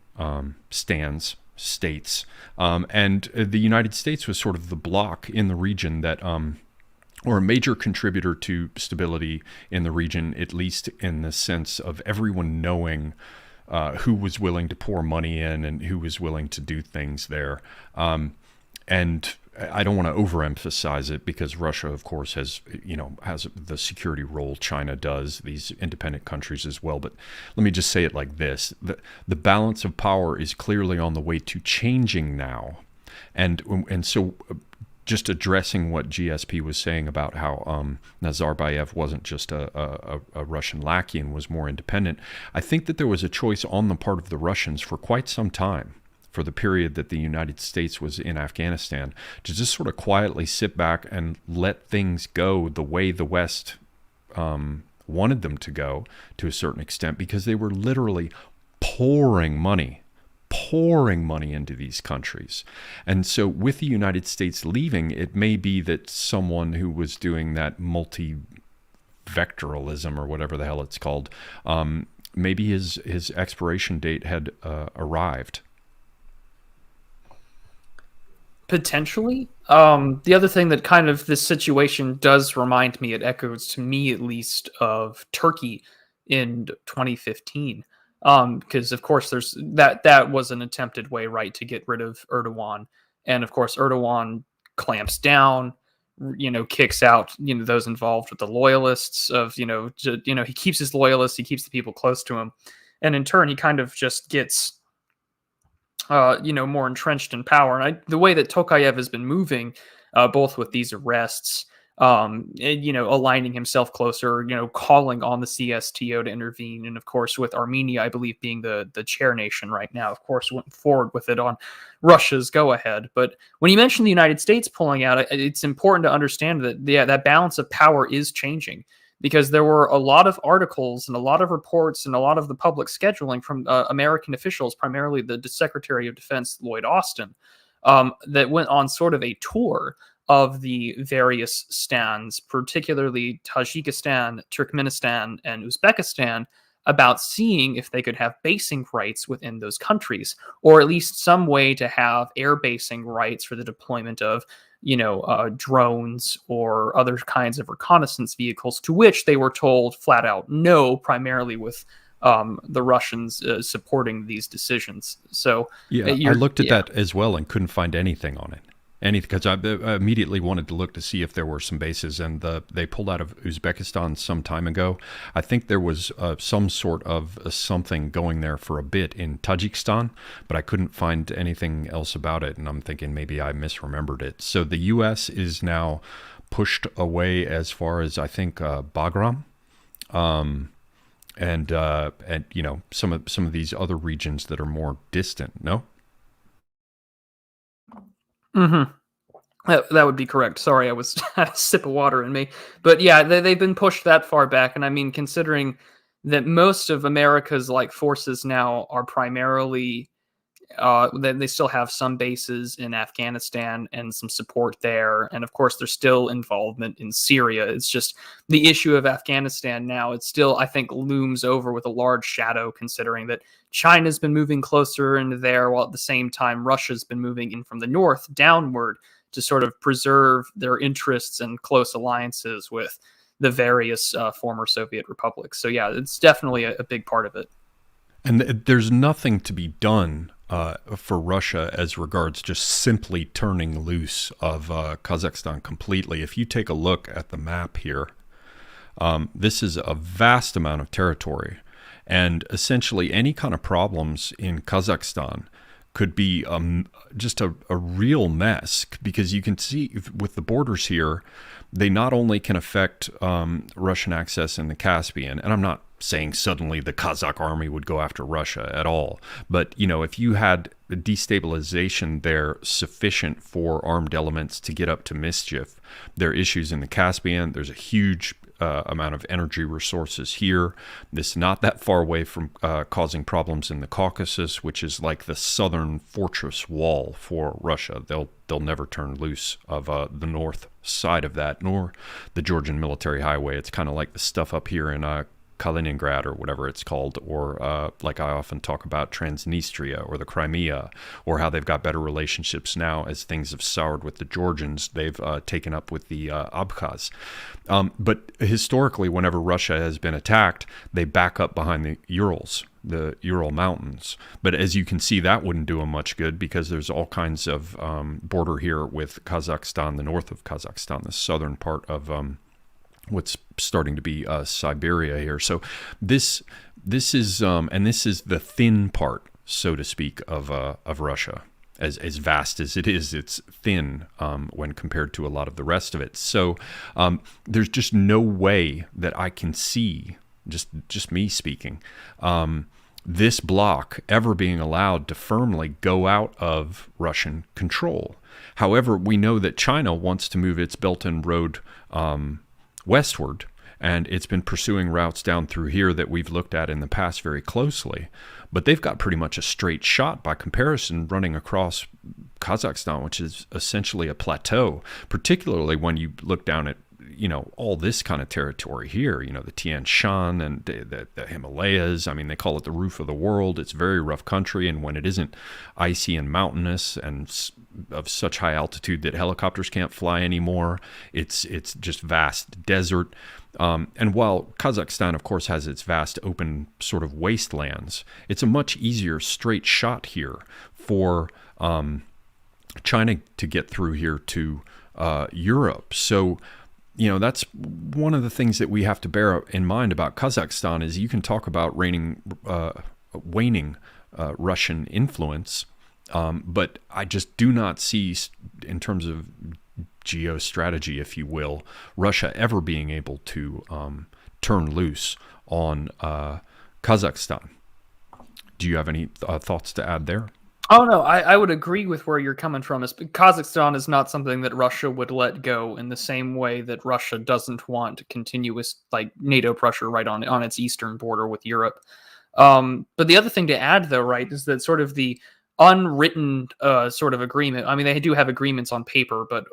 states. And the United States was sort of the bloc in the region that, or a major contributor to stability in the region, at least in the sense of everyone knowing who was willing to pour money in and who was willing to do things there. And I don't want to overemphasize it because Russia, of course, has the security role China does, these independent countries as well. But let me just say it like this. The balance of power is clearly on the way to changing now. And so just addressing what GSP was saying about how Nazarbayev wasn't just a Russian lackey and was more independent, I think that there was a choice on the part of the Russians for quite some time, for the period that the United States was in Afghanistan, to just sort of quietly sit back and let things go the way the West wanted them to go to a certain extent, because they were literally pouring money into these countries. And so with the United States leaving, it may be that someone who was doing that multi-vectoralism or whatever the hell it's called, maybe his expiration date had arrived. Potentially. The other thing that kind of this situation does remind me, it echoes to me at least, of Turkey in 2015. Because of course there's that was an attempted way, right, to get rid of Erdogan. And of course Erdogan clamps down, kicks out, those involved with the loyalists of, he keeps his loyalists, he keeps the people close to him. And in turn, he kind of just gets more entrenched in power. And the way that Tokayev has been moving, both with these arrests, aligning himself closer, calling on the CSTO to intervene. And of course, with Armenia, I believe, being the chair nation right now, of course, went forward with it on Russia's go ahead. But when you mention the United States pulling out, it's important to understand that that balance of power is changing. Because there were a lot of articles and a lot of reports and a lot of the public scheduling from American officials, primarily the Secretary of Defense, Lloyd Austin, that went on sort of a tour of the various stands, particularly Tajikistan, Turkmenistan, and Uzbekistan, about seeing if they could have basing rights within those countries, or at least some way to have air basing rights for the deployment of drones or other kinds of reconnaissance vehicles, to which they were told flat out no, primarily with the Russians supporting these decisions. So I looked at that as well and couldn't find anything on it. Because I immediately wanted to look to see if there were some bases, and they pulled out of Uzbekistan some time ago. I think there was some sort of something going there for a bit in Tajikistan, but I couldn't find anything else about it, and I'm thinking maybe I misremembered it. So the U.S. is now pushed away as far as, I think, Bagram, and some of these other regions that are more distant. No. Mm-hmm. That would be correct. Sorry, I had a sip of water in me. But yeah, they've been pushed that far back. And I mean, considering that most of America's forces now are primarily they still have some bases in Afghanistan and some support there. And of course, there's still involvement in Syria. It's just the issue of Afghanistan now, it still, I think, looms over with a large shadow, considering that China's been moving closer into there, while at the same time, Russia's been moving in from the north downward to sort of preserve their interests and close alliances with the various former Soviet republics. So yeah, it's definitely a big part of it. And there's nothing to be done for Russia as regards just simply turning loose of Kazakhstan completely. If you take a look at the map here, this is a vast amount of territory. And essentially any kind of problems in Kazakhstan could be just a real mess, because you can see with the borders here, they not only can affect Russian access in the Caspian, and I'm not saying suddenly the Kazakh army would go after Russia at all, but if you had a destabilization there sufficient for armed elements to get up to mischief, there are issues in the Caspian. There's a huge amount of energy resources here. This is not that far away from causing problems in the Caucasus, which is like the southern fortress wall for Russia. They'll never turn loose of the north side of that, nor the Georgian military highway. It's kind of like the stuff up here in Kaliningrad or whatever it's called, or like I often talk about Transnistria or the Crimea, or how they've got better relationships now as things have soured with the Georgians. They've taken up with the Abkhaz. But historically, whenever Russia has been attacked, they back up behind the Ural Mountains. But as you can see, that wouldn't do them much good, because there's all kinds of border here with Kazakhstan, the north of Kazakhstan, the southern part of what's starting to be Siberia here. So this is and this is the thin part, so to speak, of Russia. As vast as it is, it's thin when compared to a lot of the rest of it. So there's just no way that I can see, just me speaking, this bloc ever being allowed to firmly go out of Russian control. However, we know that China wants to move its Belt and Road westward, and it's been pursuing routes down through here that we've looked at in the past very closely. But they've got pretty much a straight shot by comparison running across Kazakhstan, which is essentially a plateau, particularly when you look down at all this kind of territory here, the Tian Shan and the Himalayas. I mean, they call it the roof of the world. It's very rough country, and when it isn't icy and mountainous and of such high altitude that helicopters can't fly anymore, it's just vast desert. And while Kazakhstan, of course, has its vast open sort of wastelands, it's a much easier straight shot here for China to get through here to Europe. So that's one of the things that we have to bear in mind about Kazakhstan, is you can talk about waning Russian influence, but I just do not see, in terms of geostrategy, if you will, Russia ever being able to turn loose on Kazakhstan. Do you have any thoughts to add there? Oh, no, I would agree with where you're coming from. Kazakhstan is not something that Russia would let go, in the same way that Russia doesn't want continuous NATO pressure right on its eastern border with Europe. But the other thing to add, though, right, is that sort of the unwritten sort of agreement. I mean, they do have agreements on paper, but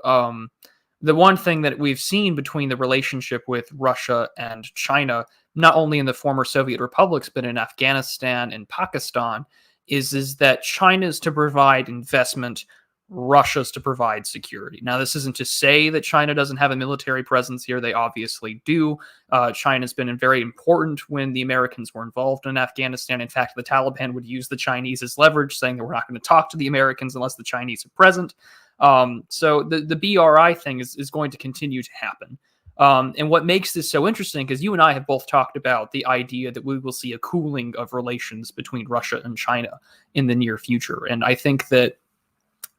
the one thing that we've seen between the relationship with Russia and China, not only in the former Soviet republics, but in Afghanistan and Pakistan, is that China's to provide investment, Russia's to provide security. Now, this isn't to say that China doesn't have a military presence here. They obviously do. China's been very important when the Americans were involved in Afghanistan. In fact, the Taliban would use the Chinese as leverage, saying that we're not going to talk to the Americans unless the Chinese are present. So the BRI thing is going to continue to happen. And what makes this so interesting, because you and I have both talked about the idea that we will see a cooling of relations between Russia and China in the near future. And I think that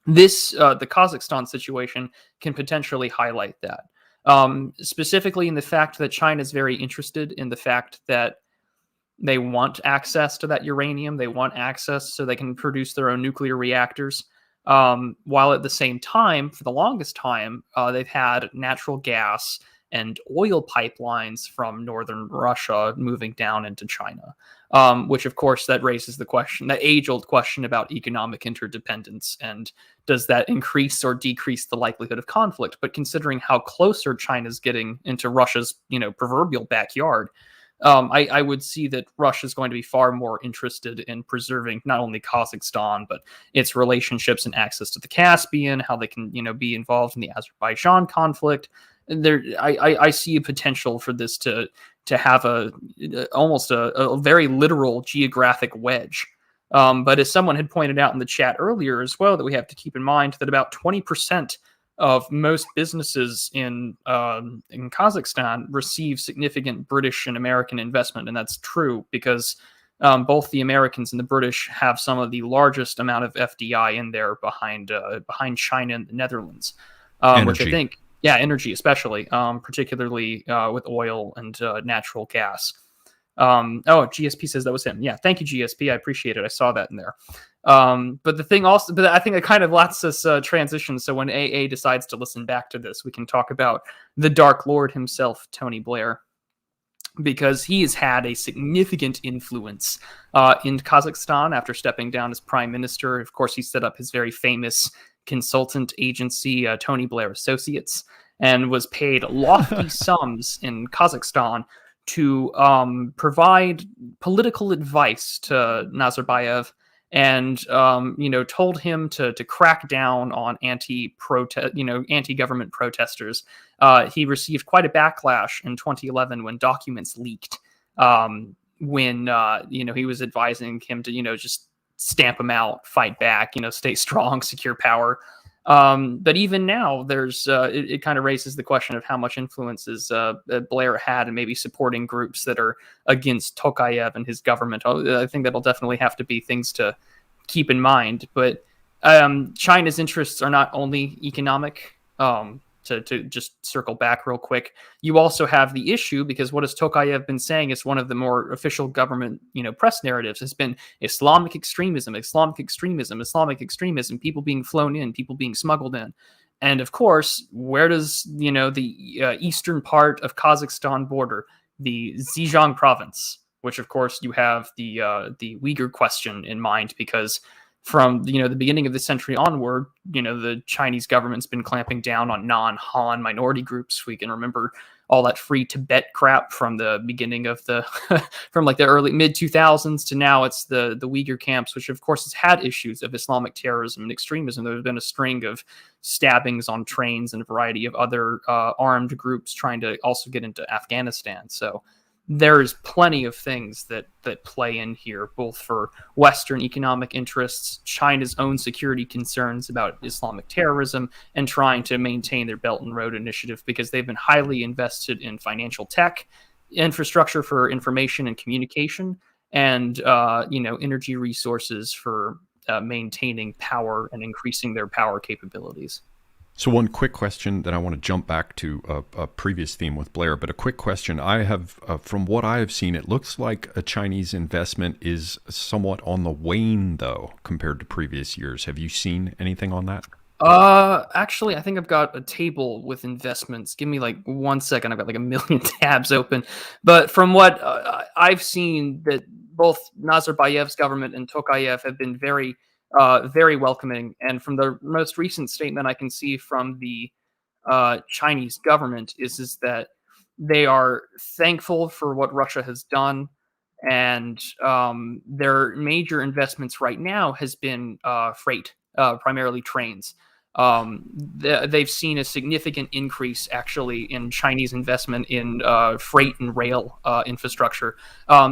the Kazakhstan situation can potentially highlight that. Specifically in the fact that China is very interested in the fact that they want access to that uranium. They want access so they can produce their own nuclear reactors. While at the same time, for the longest time, they've had natural gas and oil pipelines from northern Russia moving down into China. which of course that raises the question, that age-old question about economic interdependence, and does that increase or decrease the likelihood of conflict? But considering how closer China's getting into Russia's, proverbial backyard, I would see that Russia is going to be far more interested in preserving not only Kazakhstan, but its relationships and access to the Caspian, how they can, be involved in the Azerbaijan conflict. I see a potential for this to have almost a very literal geographic wedge. But as someone had pointed out in the chat earlier as well, that we have to keep in mind that about 20% of most businesses in Kazakhstan receive significant British and American investment, and that's true because both the Americans and the British have some of the largest amount of FDI in there behind China and the Netherlands, which I think. Yeah, energy especially, particularly with oil and natural gas. GSP says that was him. Yeah, thank you, GSP. I appreciate it. I saw that in there. But the thing also, but I think it kind of lets us transition. So when AA decides to listen back to this, we can talk about the Dark Lord himself, Tony Blair, because he has had a significant influence in Kazakhstan after stepping down as prime minister. Of course, he set up his very famous consultant agency, Tony Blair Associates, and was paid lofty sums in Kazakhstan to provide political advice to Nazarbayev, and told him to crack down on anti-government protesters. He received quite a backlash in 2011 when documents leaked. When he was advising him to just stamp him out, fight back, stay strong, secure power. But even now, there's it kind of raises the question of how much influences Blair had in maybe supporting groups that are against Tokayev and his government. I think that'll definitely have to be things to keep in mind. But China's interests are not only economic. To just circle back real quick, you also have the issue, because what has Tokayev been saying is one of the more official government, press narratives has been Islamic extremism, people being flown in, people being smuggled in. And of course, where does, the eastern part of Kazakhstan border, the Xinjiang province, which of course you have the Uyghur question in mind, because from the beginning of the century onward, the Chinese government's been clamping down on non-Han minority groups. We can remember all that free Tibet crap from the beginning of the from like the early mid 2000s to now. It's the Uyghur camps, which of course has had issues of Islamic terrorism and extremism. There's been a string of stabbings on trains and a variety of other armed groups trying to also get into Afghanistan. So there's plenty of things that play in here, both for Western economic interests, China's own security concerns about Islamic terrorism, and trying to maintain their Belt and Road Initiative, because they've been highly invested in financial tech, infrastructure for information and communication, and energy resources for maintaining power and increasing their power capabilities. So one quick question, then I want to jump back to a previous theme with Blair, but a quick question. I have, from what I have seen, it looks like a Chinese investment is somewhat on the wane, though, compared to previous years. Have you seen anything on that? Actually, I think I've got a table with investments. Give me like 1 second. I've got like a million tabs open. But from what I've seen, that both Nazarbayev's government and Tokayev have been very welcoming. And from the most recent statement I can see from the Chinese government is that they are thankful for what Russia has done. And their major investments right now has been freight, primarily trains. They've seen a significant increase actually in Chinese investment in freight and rail infrastructure.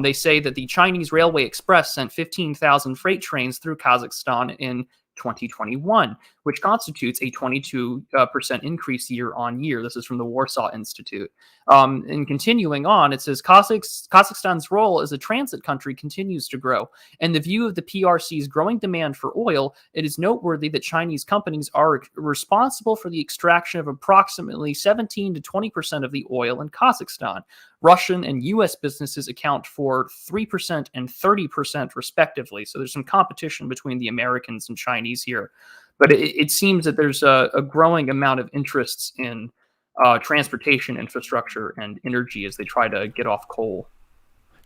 They say that the Chinese Railway Express sent 15,000 freight trains through Kazakhstan in 2021, which constitutes a 22% increase year on year. This is from the Warsaw Institute. And continuing on, it says Kazakhstan's role as a transit country continues to grow. In the view of the PRC's growing demand for oil, it is noteworthy that Chinese companies are responsible for the extraction of approximately 17 to 20% of the oil in Kazakhstan. Russian and U.S. businesses account for 3% and 30% respectively. So there's some competition between the Americans and Chinese here. But it seems that there's a growing amount of interests in transportation infrastructure and energy as they try to get off coal.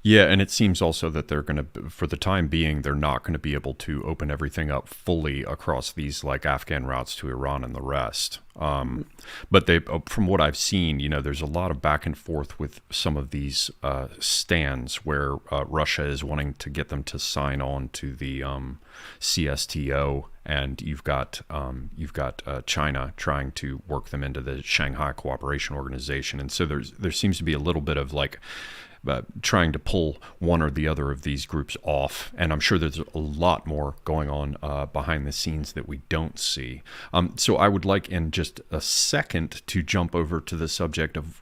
Yeah, and it seems also that they're going to, for the time being, they're not going to be able to open everything up fully across these like Afghan routes to Iran and the rest. But they, from what I've seen, there's a lot of back and forth with some of these stands where Russia is wanting to get them to sign on to the CSTO, and you've got China trying to work them into the Shanghai Cooperation Organization, and so there seems to be a little bit of like trying to pull one or the other of these groups off. And I'm sure there's a lot more going on behind the scenes that we don't see. So I would like in just a second to jump over to the subject of,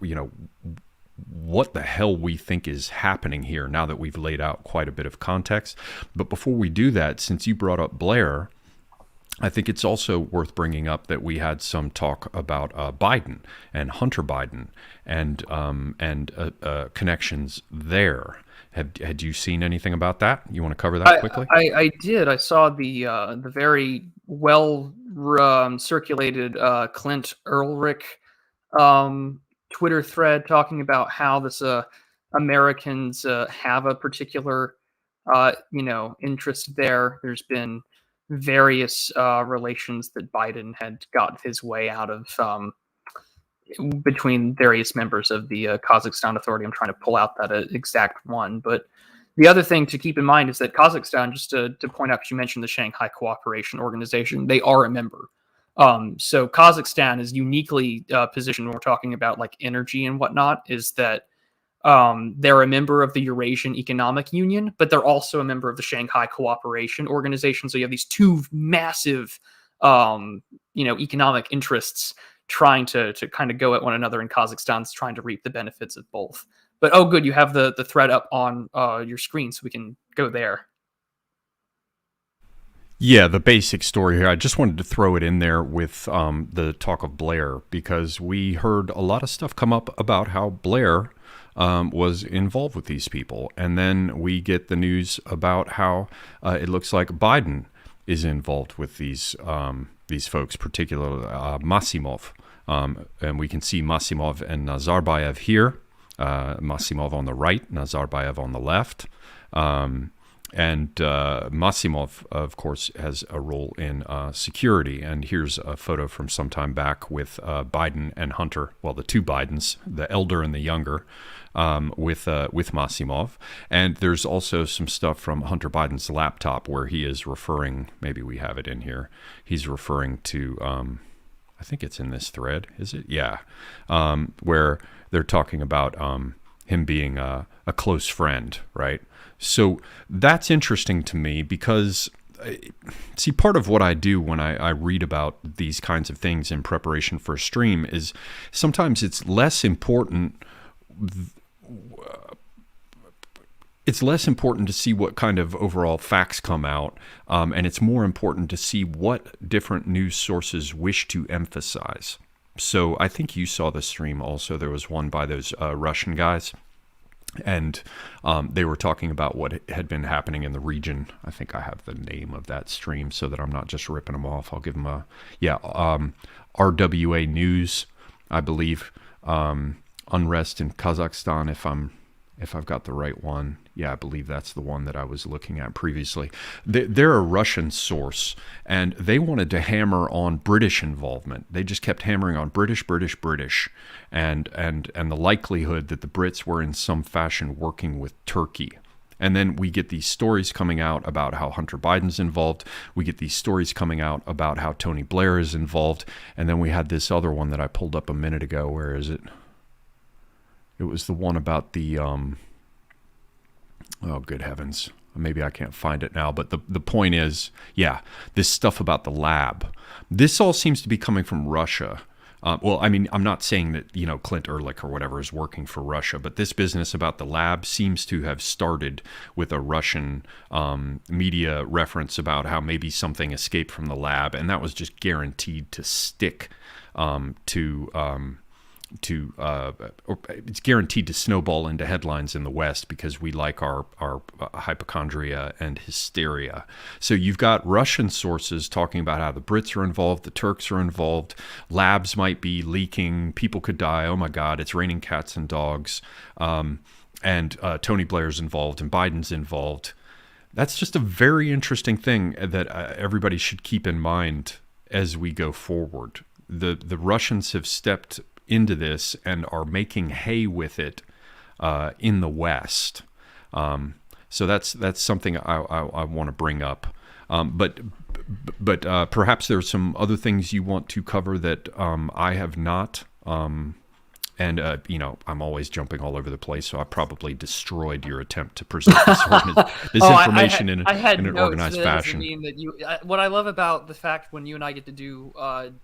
what the hell we think is happening here now that we've laid out quite a bit of context. But before we do that, since you brought up Blair, I think it's also worth bringing up that we had some talk about Biden and Hunter Biden and connections there. Had you seen anything about that? You want to cover that quickly? I did. I saw the very well circulated Clint Ehrlich Twitter thread talking about how this Americans have a particular interest there. There's been various relations that Biden had got his way out of between various members of the Kazakhstan Authority. I'm trying to pull out that exact one. But the other thing to keep in mind is that Kazakhstan, just to point out, because you mentioned the Shanghai Cooperation Organization, they are a member. So Kazakhstan is uniquely positioned when we're talking about like energy and whatnot, is that they're a member of the Eurasian Economic Union, but they're also a member of the Shanghai Cooperation Organization. So you have these two massive, economic interests trying to kind of go at one another, and Kazakhstan's trying to reap the benefits of both. But good, you have the thread up on your screen, so we can go there. Yeah, the basic story here. I just wanted to throw it in there with the talk of Blair, because we heard a lot of stuff come up about how Blair was involved with these people. And then we get the news about how it looks like Biden is involved with these folks, particularly Massimov. And we can see Massimov and Nazarbayev here. Massimov on the right, Nazarbayev on the left. And Massimov, of course, has a role in security. And here's a photo from some time back with Biden and Hunter, well, the two Bidens, the elder and the younger, with Massimov. And there's also some stuff from Hunter Biden's laptop where he is referring, maybe we have it in here, he's referring to, I think it's in this thread, is it? Yeah, where they're talking about him being a close friend, right? So that's interesting to me because, see, part of what I do when I read about these kinds of things in preparation for a stream is sometimes it's less important. It's less important to see what kind of overall facts come out, and it's more important to see what different news sources wish to emphasize. So I think you saw the stream also. There was one by those Russian guys. And they were talking about what had been happening in the region. I think I have the name of that stream so that I'm not just ripping them off. I'll give them RWA News, I believe. Unrest in Kazakhstan, if I've got the right one. Yeah, I believe that's the one that I was looking at previously. They're a Russian source, and they wanted to hammer on British involvement. They just kept hammering on British, and the likelihood that the Brits were in some fashion working with Turkey. And then we get these stories coming out about how Hunter Biden's involved. We get these stories coming out about how Tony Blair is involved. And then we had this other one that I pulled up a minute ago. Where is it? It was the one about the... oh, good heavens. Maybe I can't find it now. But the point is, yeah, this stuff about the lab. This all seems to be coming from Russia. Well, I mean, I'm not saying that, Clint Ehrlich or whatever is working for Russia, but this business about the lab seems to have started with a Russian media reference about how maybe something escaped from the lab, and that was just guaranteed to stick it's guaranteed to snowball into headlines in the West because we like our hypochondria and hysteria. So you've got Russian sources talking about how the Brits are involved, the Turks are involved, labs might be leaking, people could die, oh my God, it's raining cats and dogs. and Tony Blair's involved and Biden's involved. That's just a very interesting thing that everybody should keep in mind as we go forward. The Russians have stepped into this and are making hay with it in the West. So that's something I want to bring up. But perhaps there's some other things you want to cover that I have not. And I'm always jumping all over the place, so I probably destroyed your attempt to present this information in an organized fashion. Mean that what I love about the fact when you and I get to do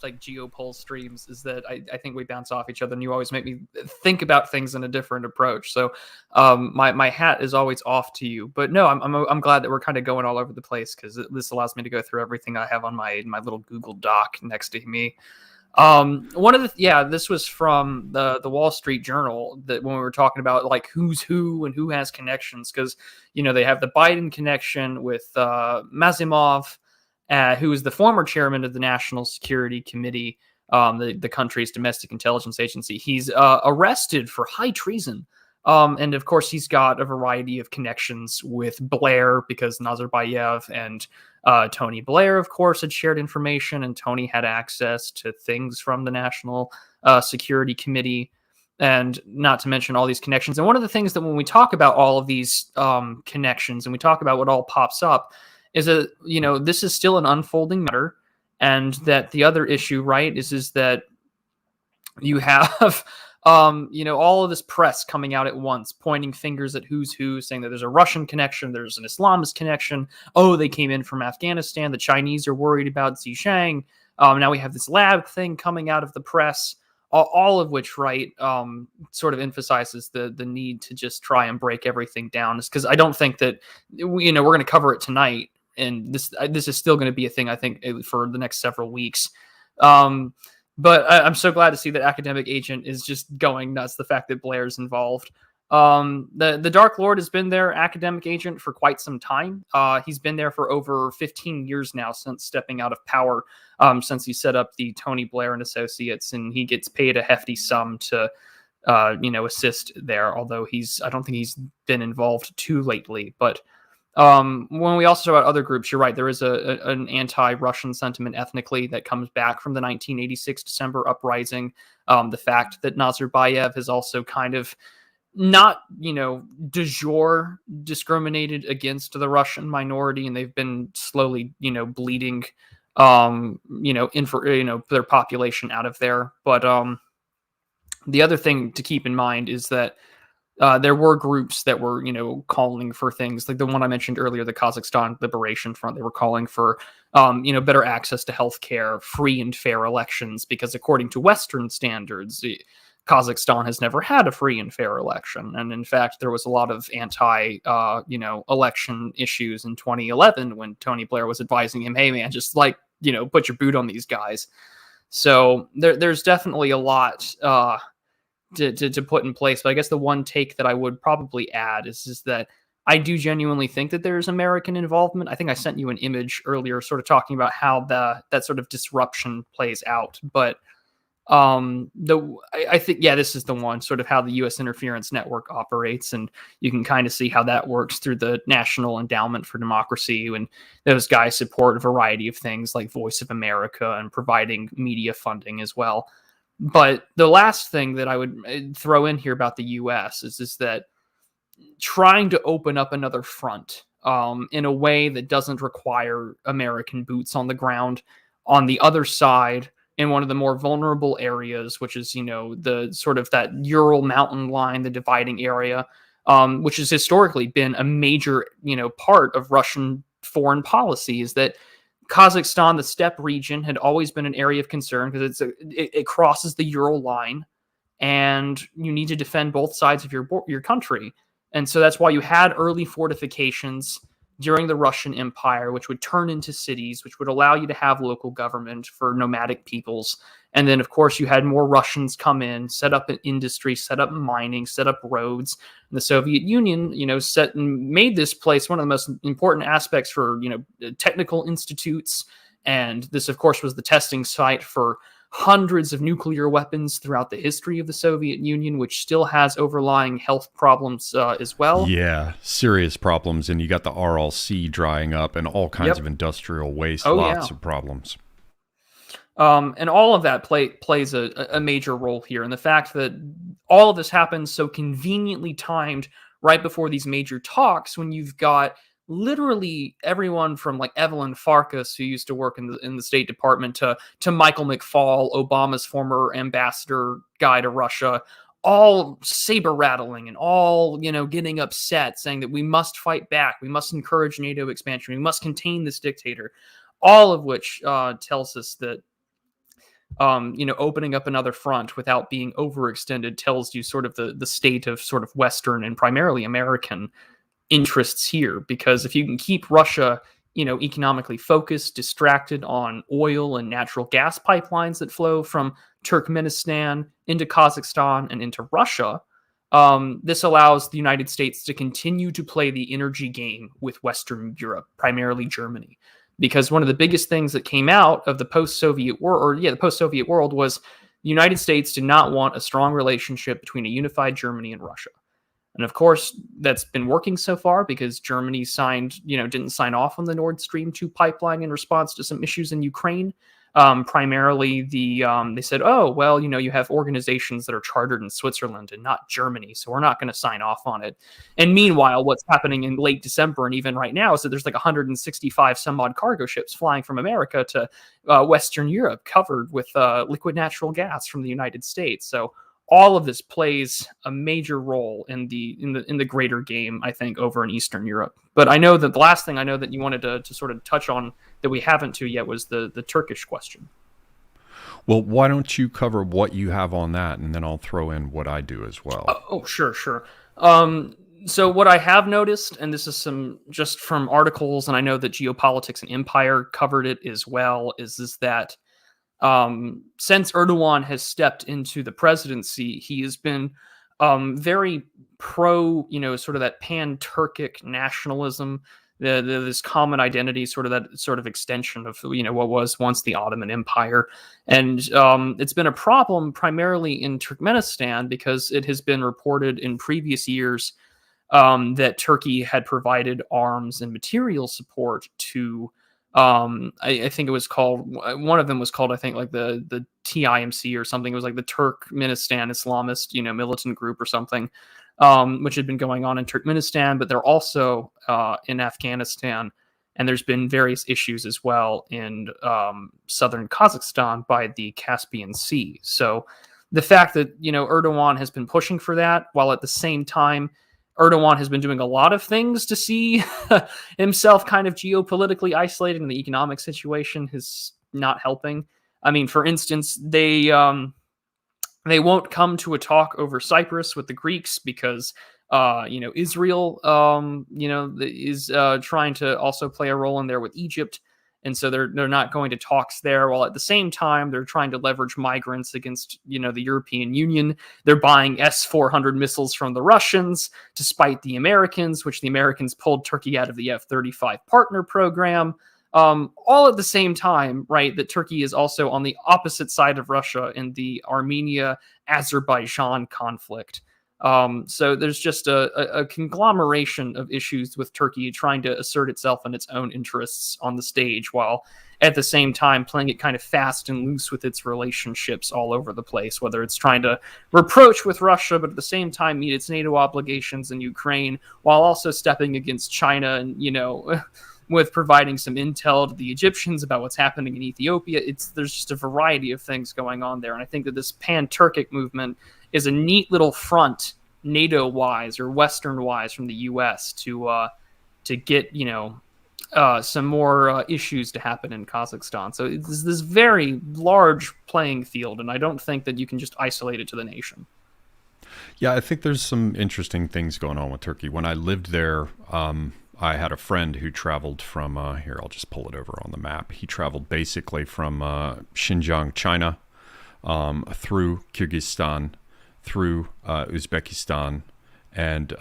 like GeoPoll streams is that I think we bounce off each other, and you always make me think about things in a different approach. So my hat is always off to you. But no, I'm glad that we're kind of going all over the place, because this allows me to go through everything I have on my little Google Doc next to me. This was from the Wall Street Journal, that when we were talking about like who's who and who has connections, because they have the Biden connection with Mazimov, who is the former chairman of the National Security Committee, the country's domestic intelligence agency. He's arrested for high treason. And of course, he's got a variety of connections with Blair, because Nazarbayev and Tony Blair, of course, had shared information, and Tony had access to things from the National Security Committee, and not to mention all these connections. And one of the things that when we talk about all of these connections and we talk about what all pops up is that, this is still an unfolding matter. And that the other issue, right, is that you have all of this press coming out at once, pointing fingers at who's who, saying that there's a Russian connection, there's an Islamist connection. Oh, they came in from Afghanistan. The Chinese are worried about Xinjiang. Now we have this lab thing coming out of the press, all of which, right, sort of emphasizes the need to just try and break everything down. Because I don't think that, we're going to cover it tonight, and this is still going to be a thing, I think, for the next several weeks. But I'm so glad to see that Academic Agent is just going nuts. The fact that Blair's involved. The Dark Lord has been their Academic Agent for quite some time. He's been there for over 15 years now, since stepping out of power, since he set up the Tony Blair and Associates, and he gets paid a hefty sum to, assist there. Although I don't think he's been involved too lately, but. When we also talk about other groups, you're right. There is an anti-Russian sentiment ethnically that comes back from the 1986 December uprising. The fact that Nazarbayev has also kind of not, de jure discriminated against the Russian minority, and they've been slowly, bleeding, their population out of there. But the other thing to keep in mind is that there were groups that were, calling for things like the one I mentioned earlier, the Kazakhstan Liberation Front. They were calling for, better access to healthcare, free and fair elections, because according to Western standards, Kazakhstan has never had a free and fair election. And in fact, there was a lot of election issues in 2011 when Tony Blair was advising him, hey, man, just put your boot on these guys. So there's definitely a lot to put in place. But I guess the one take that I would probably add is that I do genuinely think that there's American involvement. I think I sent you an image earlier sort of talking about how that sort of disruption plays out. But I think, this is the one, sort of how the U.S. interference network operates. And you can kind of see how that works through the National Endowment for Democracy. And those guys support a variety of things like Voice of America and providing media funding as well. But the last thing that I would throw in here about the U.S. is that trying to open up another front in a way that doesn't require American boots on the ground on the other side in one of the more vulnerable areas, which is, the sort of that Ural mountain line, the dividing area, which has historically been a major, part of Russian foreign policy, is that Kazakhstan, the steppe region, had always been an area of concern because it crosses the Ural line, and you need to defend both sides of your country. And so that's why you had early fortifications during the Russian Empire, which would turn into cities, which would allow you to have local government for nomadic peoples. And then, of course, you had more Russians come in, set up an industry, set up mining, set up roads. And the Soviet Union, set and made this place one of the most important aspects for, technical institutes. And this, of course, was the testing site for hundreds of nuclear weapons throughout the history of the Soviet Union, which still has overlying health problems as well. Yeah, serious problems. And you got the RLC drying up and all kinds of industrial waste, lots of problems. And all of that plays a major role here. And the fact that all of this happens so conveniently timed right before these major talks, when you've got literally everyone from like Evelyn Farkas, who used to work in the State Department, to Michael McFaul, Obama's former ambassador guy to Russia, all saber rattling and all, getting upset, saying that we must fight back, we must encourage NATO expansion, we must contain this dictator. All of which tells us that opening up another front without being overextended tells you sort of the state of sort of Western and primarily American interests here. Because if you can keep Russia, economically focused, distracted on oil and natural gas pipelines that flow from Turkmenistan into Kazakhstan and into Russia, this allows the United States to continue to play the energy game with Western Europe, primarily Germany. Because one of the biggest things that came out of the post-Soviet the post-Soviet world was the United States did not want a strong relationship between a unified Germany and Russia. And of course, that's been working so far because Germany didn't sign off on the Nord Stream 2 pipeline in response to some issues in Ukraine. Primarily, they said, oh, well, you have organizations that are chartered in Switzerland and not Germany, so we're not going to sign off on it. And meanwhile, what's happening in late December and even right now is that there's like 165 some odd cargo ships flying from America to Western Europe covered with liquid natural gas from the United States. So all of this plays a major role in the greater game, I think, over in Eastern Europe. But I know that the last thing I know that you wanted to sort of touch on that we haven't to yet was the Turkish question. Well, why don't you cover what you have on that, and then I'll throw in what I do as well. Sure. So what I have noticed, and this is some just from articles, and I know that Geopolitics and Empire covered it as well, is that since Erdogan has stepped into the presidency, he has been very pro, sort of that pan-Turkic nationalism, this common identity, sort of that sort of extension of, what was once the Ottoman Empire. And it's been a problem primarily in Turkmenistan because it has been reported in previous years that Turkey had provided arms and material support to I think it was called, one of them was called, I think, like the TIMC or something. It was like the Turkmenistan Islamist, militant group or something, which had been going on in Turkmenistan, but they're also in Afghanistan. And there's been various issues as well in southern Kazakhstan by the Caspian Sea. So the fact that, Erdogan has been pushing for that, while at the same time, Erdogan has been doing a lot of things to see himself kind of geopolitically isolated, and the economic situation is not helping. I mean, for instance, they won't come to a talk over Cyprus with the Greeks because, Israel, is trying to also play a role in there with Egypt. And so they're not going to talks there, while at the same time they're trying to leverage migrants against, the European Union. They're buying S-400 missiles from the Russians to spite the Americans, which the Americans pulled Turkey out of the F-35 partner program. All at the same time, right, that Turkey is also on the opposite side of Russia in the Armenia-Azerbaijan conflict. So there's just a conglomeration of issues with Turkey trying to assert itself and its own interests on the stage, while at the same time playing it kind of fast and loose with its relationships all over the place, whether it's trying to reproach with Russia, but at the same time meet its NATO obligations in Ukraine, while also stepping against China and, with providing some intel to the Egyptians about what's happening in Ethiopia. There's just a variety of things going on there. And I think that this pan-Turkic movement is a neat little front, NATO-wise or Western-wise, from the U.S. to get, some more issues to happen in Kazakhstan. So it's this very large playing field, and I don't think that you can just isolate it to the nation. Yeah, I think there's some interesting things going on with Turkey. When I lived there, I had a friend who traveled from, here, I'll just pull it over on the map. He traveled basically from Xinjiang, China, through Kyrgyzstan, through Uzbekistan, and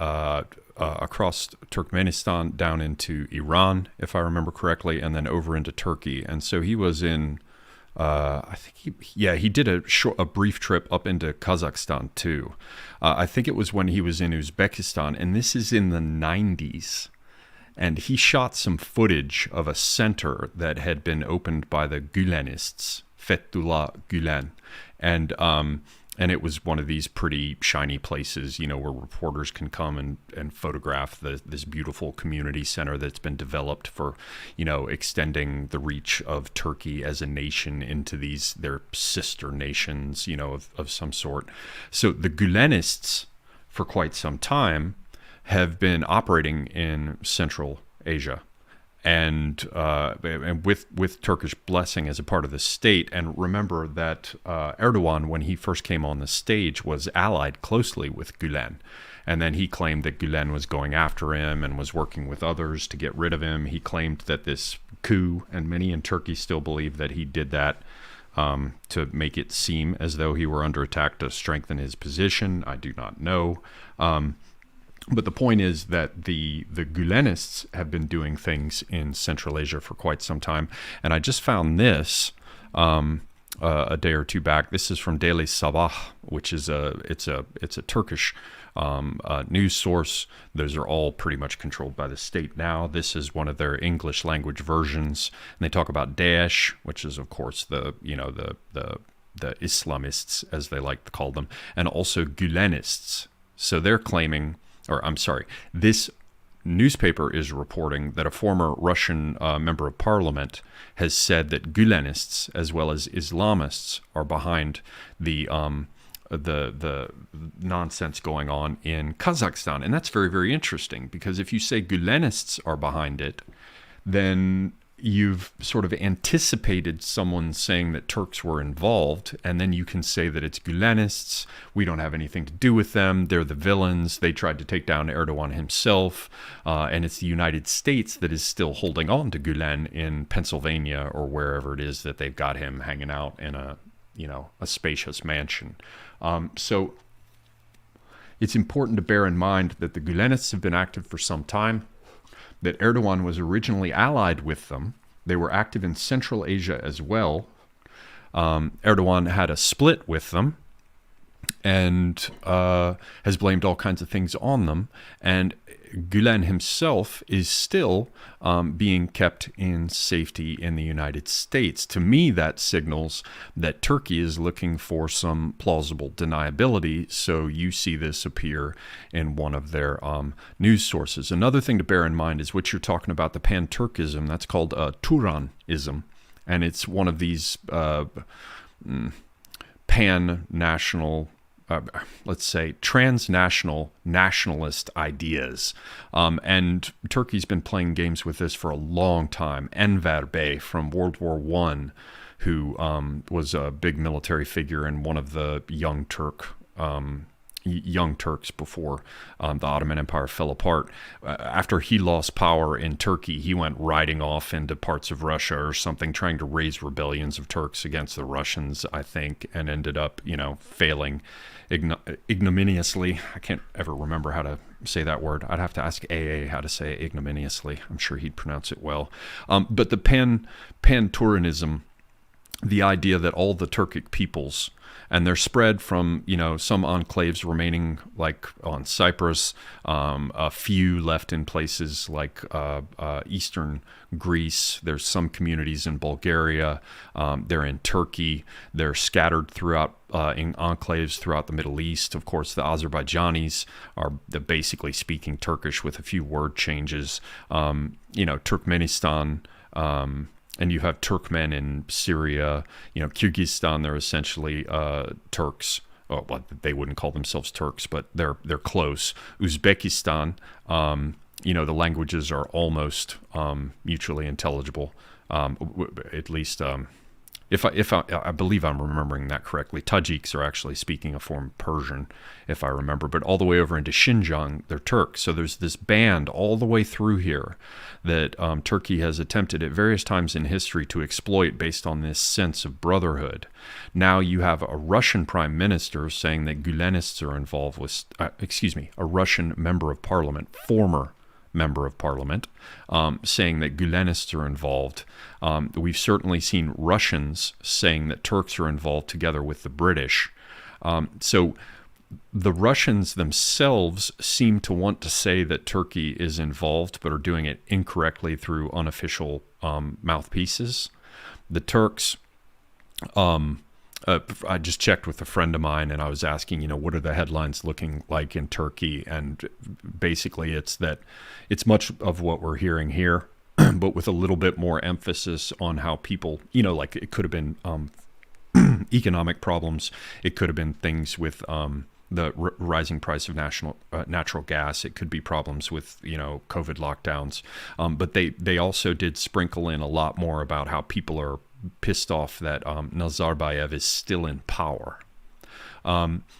across Turkmenistan down into Iran, if I remember correctly, and then over into Turkey. And so he was in I think he did a brief trip up into Kazakhstan too. I think it was when he was in Uzbekistan, and this is in the 90s. And he shot some footage of a center that had been opened by the Gülenists, Fethullah Gülen, and it was one of these pretty shiny places, where reporters can come and photograph this beautiful community center that's been developed for, extending the reach of Turkey as a nation into their sister nations, of some sort. So the Gülenists, for quite some time, have been operating in Central Asia. And with Turkish blessing as a part of the state. And remember that Erdogan, when he first came on the stage, was allied closely with Gülen. And then he claimed that Gülen was going after him and was working with others to get rid of him. He claimed that this coup, and many in Turkey still believe that he did that to make it seem as though he were under attack to strengthen his position. I do not know. But the point is that the Gülenists have been doing things in Central Asia for quite some time. And I just found this a day or two back. This is from Daily Sabah, which is it's a Turkish news source. Those are all pretty much controlled by the state now. This is one of their English language versions, and they talk about Daesh, which is of course the Islamists, as they like to call them, and also Gülenists. So they're claiming. Or I'm sorry, this newspaper is reporting that a former Russian member of parliament has said that Gülenists as well as Islamists are behind the nonsense going on in Kazakhstan. And that's very, very interesting, because if you say Gülenists are behind it, then you've sort of anticipated someone saying that Turks were involved, and then you can say that it's Gülenists. We don't have anything to do with them. They're the villains. They tried to take down Erdogan himself, and it's the United States that is still holding on to Gülen in Pennsylvania or wherever it is that they've got him hanging out in a spacious mansion. So it's important to bear in mind that the Gülenists have been active for some time, that Erdogan was originally allied with them. They were active in Central Asia as well. Erdogan had a split with them and has blamed all kinds of things on them. And Gülen himself is still being kept in safety in the United States. To me, that signals that Turkey is looking for some plausible deniability. So you see this appear in one of their news sources. Another thing to bear in mind is what you're talking about, the Pan-Turkism. That's called Turanism. And it's one of these pan-national, let's say, transnational nationalist ideas. And Turkey's been playing games with this for a long time. Enver Bey from World War I, who was a big military figure and one of the young Turks before the Ottoman Empire fell apart. After he lost power in Turkey, he went riding off into parts of Russia or something, trying to raise rebellions of Turks against the Russians, I think, and ended up, failing ignominiously. I can't ever remember how to say that word. I'd have to ask AA how to say ignominiously. I'm sure he'd pronounce it well. But the Pan-Turanism, the idea that all the Turkic peoples, and they're spread from, some enclaves remaining like on Cyprus, a few left in places like eastern Greece. There's some communities in Bulgaria. They're in Turkey. They're scattered throughout in enclaves throughout the Middle East. Of course, the Azerbaijanis are basically speaking Turkish with a few word changes. Turkmenistan. And you have Turkmen in Syria, Kyrgyzstan. They're essentially Turks. Oh, well, they wouldn't call themselves Turks, but they're close. Uzbekistan, the languages are almost mutually intelligible, at least. If I believe I'm remembering that correctly, Tajiks are actually speaking a form of Persian, if I remember. But all the way over into Xinjiang, they're Turks. So there's this band all the way through here that Turkey has attempted at various times in history to exploit based on this sense of brotherhood. Now you have a Russian prime minister saying that Gülenists are involved with, a Russian member of parliament, former member of parliament, saying that Gülenists are involved. We've certainly seen Russians saying that Turks are involved together with the British. So the Russians themselves seem to want to say that Turkey is involved, but are doing it incorrectly through unofficial mouthpieces. The Turks, I just checked with a friend of mine, and I was asking, what are the headlines looking like in Turkey? And basically it's that it's much of what we're hearing here, but with a little bit more emphasis on how people, like it could have been economic problems. It could have been things with the rising price of natural gas. It could be problems with, COVID lockdowns. But they also did sprinkle in a lot more about how people are pissed off that Nazarbayev is still in power.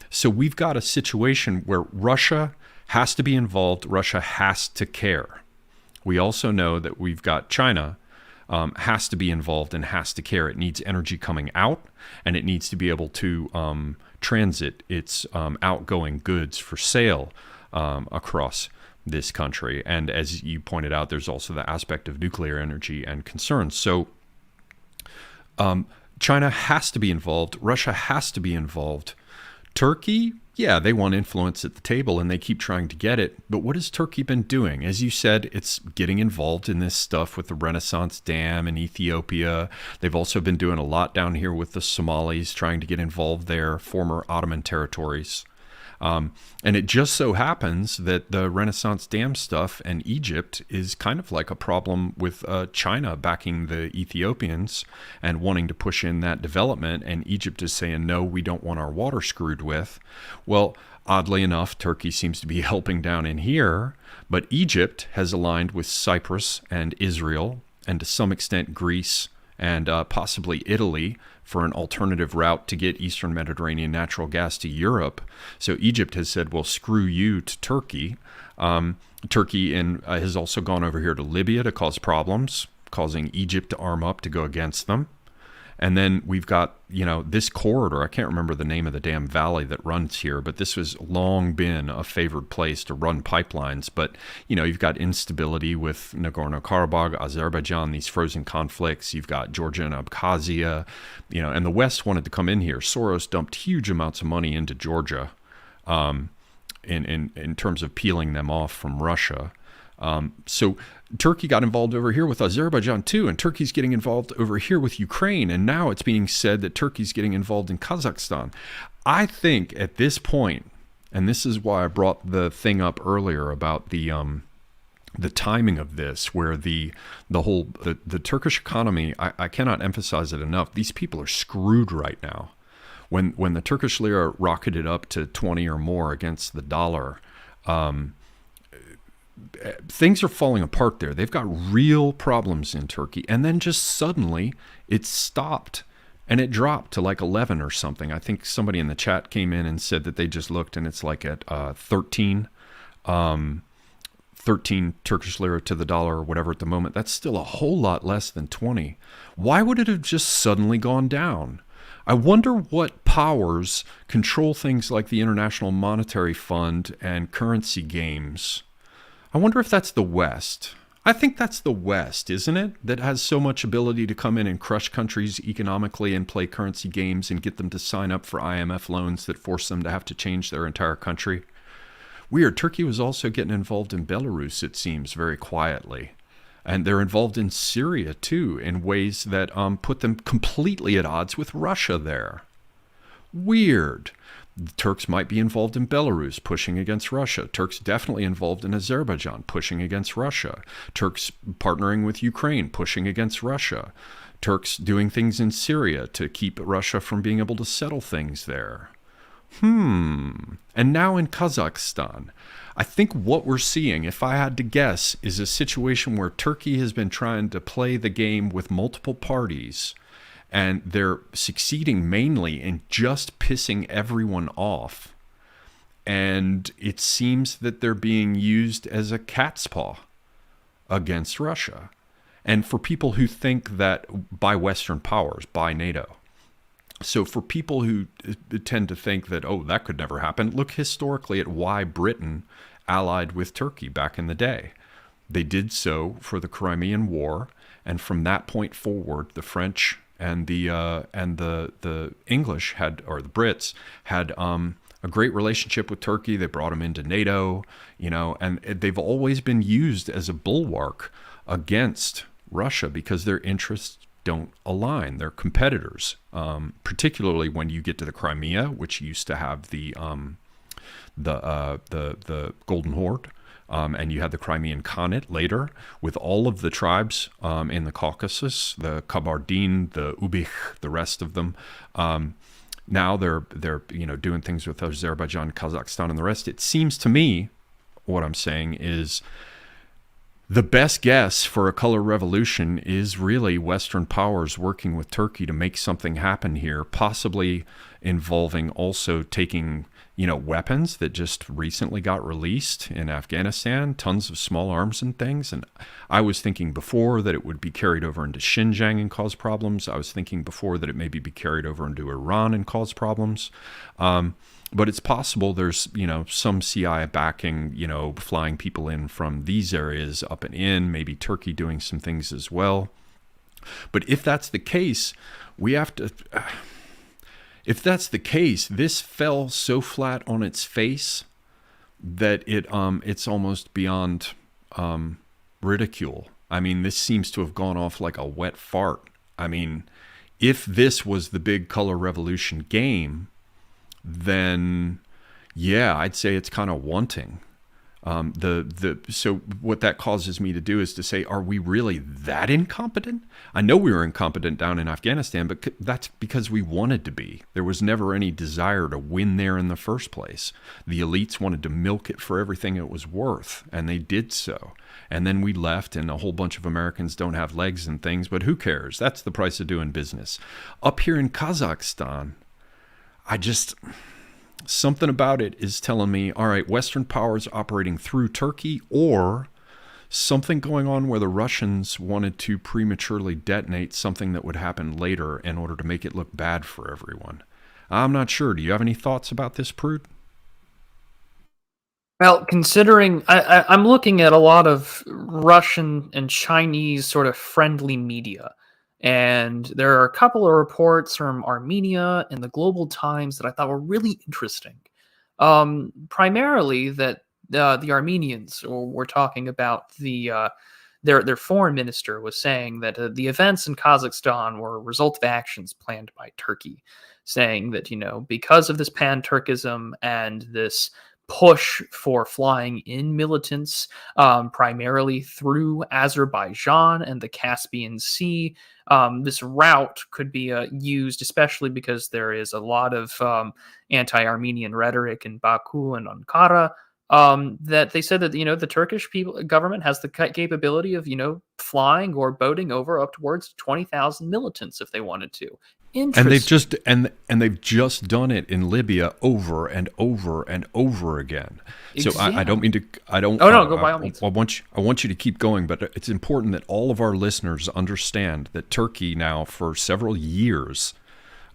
So we've got a situation where Russia has to be involved. Russia has to care. We also know that we've got China has to be involved and has to care. It needs energy coming out, and it needs to be able to transit its outgoing goods for sale across this country. And as you pointed out, there's also the aspect of nuclear energy and concerns. So China has to be involved. Russia has to be involved. Turkey, yeah, they want influence at the table and they keep trying to get it. But what has Turkey been doing? As you said, it's getting involved in this stuff with the Renaissance Dam in Ethiopia. They've also been doing a lot down here with the Somalis, trying to get involved there, former Ottoman territories. And it just so happens that the Renaissance Dam stuff and Egypt is kind of like a problem with China backing the Ethiopians and wanting to push in that development. And Egypt is saying, no, we don't want our water screwed with. Well, oddly enough, Turkey seems to be helping down in here. But Egypt has aligned with Cyprus and Israel, and to some extent Greece and possibly Italy, for an alternative route to get Eastern Mediterranean natural gas to Europe. So Egypt has said, well, screw you to Turkey. Turkey has also gone over here to Libya to cause problems, causing Egypt to arm up to go against them. And then we've got, this corridor. I can't remember the name of the damn valley that runs here, but this has long been a favored place to run pipelines. But, you've got instability with Nagorno-Karabakh, Azerbaijan, these frozen conflicts. You've got Georgia and Abkhazia, and the West wanted to come in here. Soros dumped huge amounts of money into Georgia in terms of peeling them off from Russia. So Turkey got involved over here with Azerbaijan too, and Turkey's getting involved over here with Ukraine, and now it's being said that Turkey's getting involved in Kazakhstan. I think at this point, and this is why I brought the thing up earlier about the timing of this, where the Turkish economy, I cannot emphasize it enough. These people are screwed right now. When the Turkish lira rocketed up to 20 or more against the dollar, things are falling apart there. They've got real problems in Turkey. And then just suddenly it stopped and it dropped to like 11 or something. I think somebody in the chat came in and said that they just looked and it's like at 13 Turkish lira to the dollar or whatever at the moment. That's still a whole lot less than 20. Why would it have just suddenly gone down? I wonder what powers control things like the International Monetary Fund and currency games. I wonder if that's the West. I think that's the West, isn't it? That has so much ability to come in and crush countries economically and play currency games and get them to sign up for IMF loans that force them to have to change their entire country. Weird. Turkey was also getting involved in Belarus, it seems, very quietly. And they're involved in Syria, too, in ways that put them completely at odds with Russia there. Weird. The Turks might be involved in Belarus, pushing against Russia. Turks definitely involved in Azerbaijan, pushing against Russia. Turks partnering with Ukraine, pushing against Russia. Turks doing things in Syria to keep Russia from being able to settle things there. And now in Kazakhstan. I think what we're seeing, if I had to guess, is a situation where Turkey has been trying to play the game with multiple parties, and they're succeeding mainly in just pissing everyone off. And it seems that they're being used as a cat's paw against Russia. And for people who think that by Western powers, by NATO. So for people who tend to think that, oh, that could never happen, look historically at why Britain allied with Turkey back in the day. They did so for the Crimean War, and from that point forward, the French and the English had, or the Brits had, a great relationship with Turkey. They brought them into NATO, and they've always been used as a bulwark against Russia because their interests don't align. They're competitors, particularly when you get to the Crimea, which used to have the Golden Horde, and you had the Crimean Khanate later with all of the tribes in the Caucasus, the Kabardine, the Ubykh, the rest of them. Now they're doing things with Azerbaijan, Kazakhstan, and the rest. It seems to me, what I'm saying is, the best guess for a color revolution is really Western powers working with Turkey to make something happen here, possibly involving also taking, weapons that just recently got released in Afghanistan, tons of small arms and things. And I was thinking before that it would be carried over into Xinjiang and cause problems. I was thinking before that it maybe be carried over into Iran and cause problems. But it's possible there's, some CI backing, flying people in from these areas up and in, maybe Turkey doing some things as well. But if that's the case, we have to... If that's the case, this fell so flat on its face that it's almost beyond ridicule. I mean, this seems to have gone off like a wet fart. I mean, if this was the big color revolution game, then yeah, I'd say it's kind of wanting. So what that causes me to do is to say, are we really that incompetent? I know we were incompetent down in Afghanistan, but that's because we wanted to be. There was never any desire to win there in the first place. The elites wanted to milk it for everything it was worth, and they did so. And then we left, and a whole bunch of Americans don't have legs and things, but who cares? That's the price of doing business. Up here in Kazakhstan, something about it is telling me, all right, Western powers operating through Turkey, or something going on where the Russians wanted to prematurely detonate something that would happen later in order to make it look bad for everyone. I'm not sure. Do you have any thoughts about this, Prude? Well, considering I'm looking at a lot of Russian and Chinese sort of friendly media, and there are a couple of reports from Armenia and the Global Times that I thought were really interesting. Primarily that the Armenians were talking about their foreign minister was saying that the events in Kazakhstan were a result of actions planned by Turkey, saying that, because of this Pan-Turkism and this push for flying in militants, primarily through Azerbaijan and the Caspian Sea. This route could be used, especially because there is a lot of anti-Armenian rhetoric in Baku and Ankara. That they said that the Turkish government has the capability of flying or boating over up towards 20,000 militants if they wanted to. And they've just done it in Libya over and over and over again. So I don't mean to. I don't. Oh no, go by all means. I want you to keep going, but it's important that all of our listeners understand that Turkey now, for several years,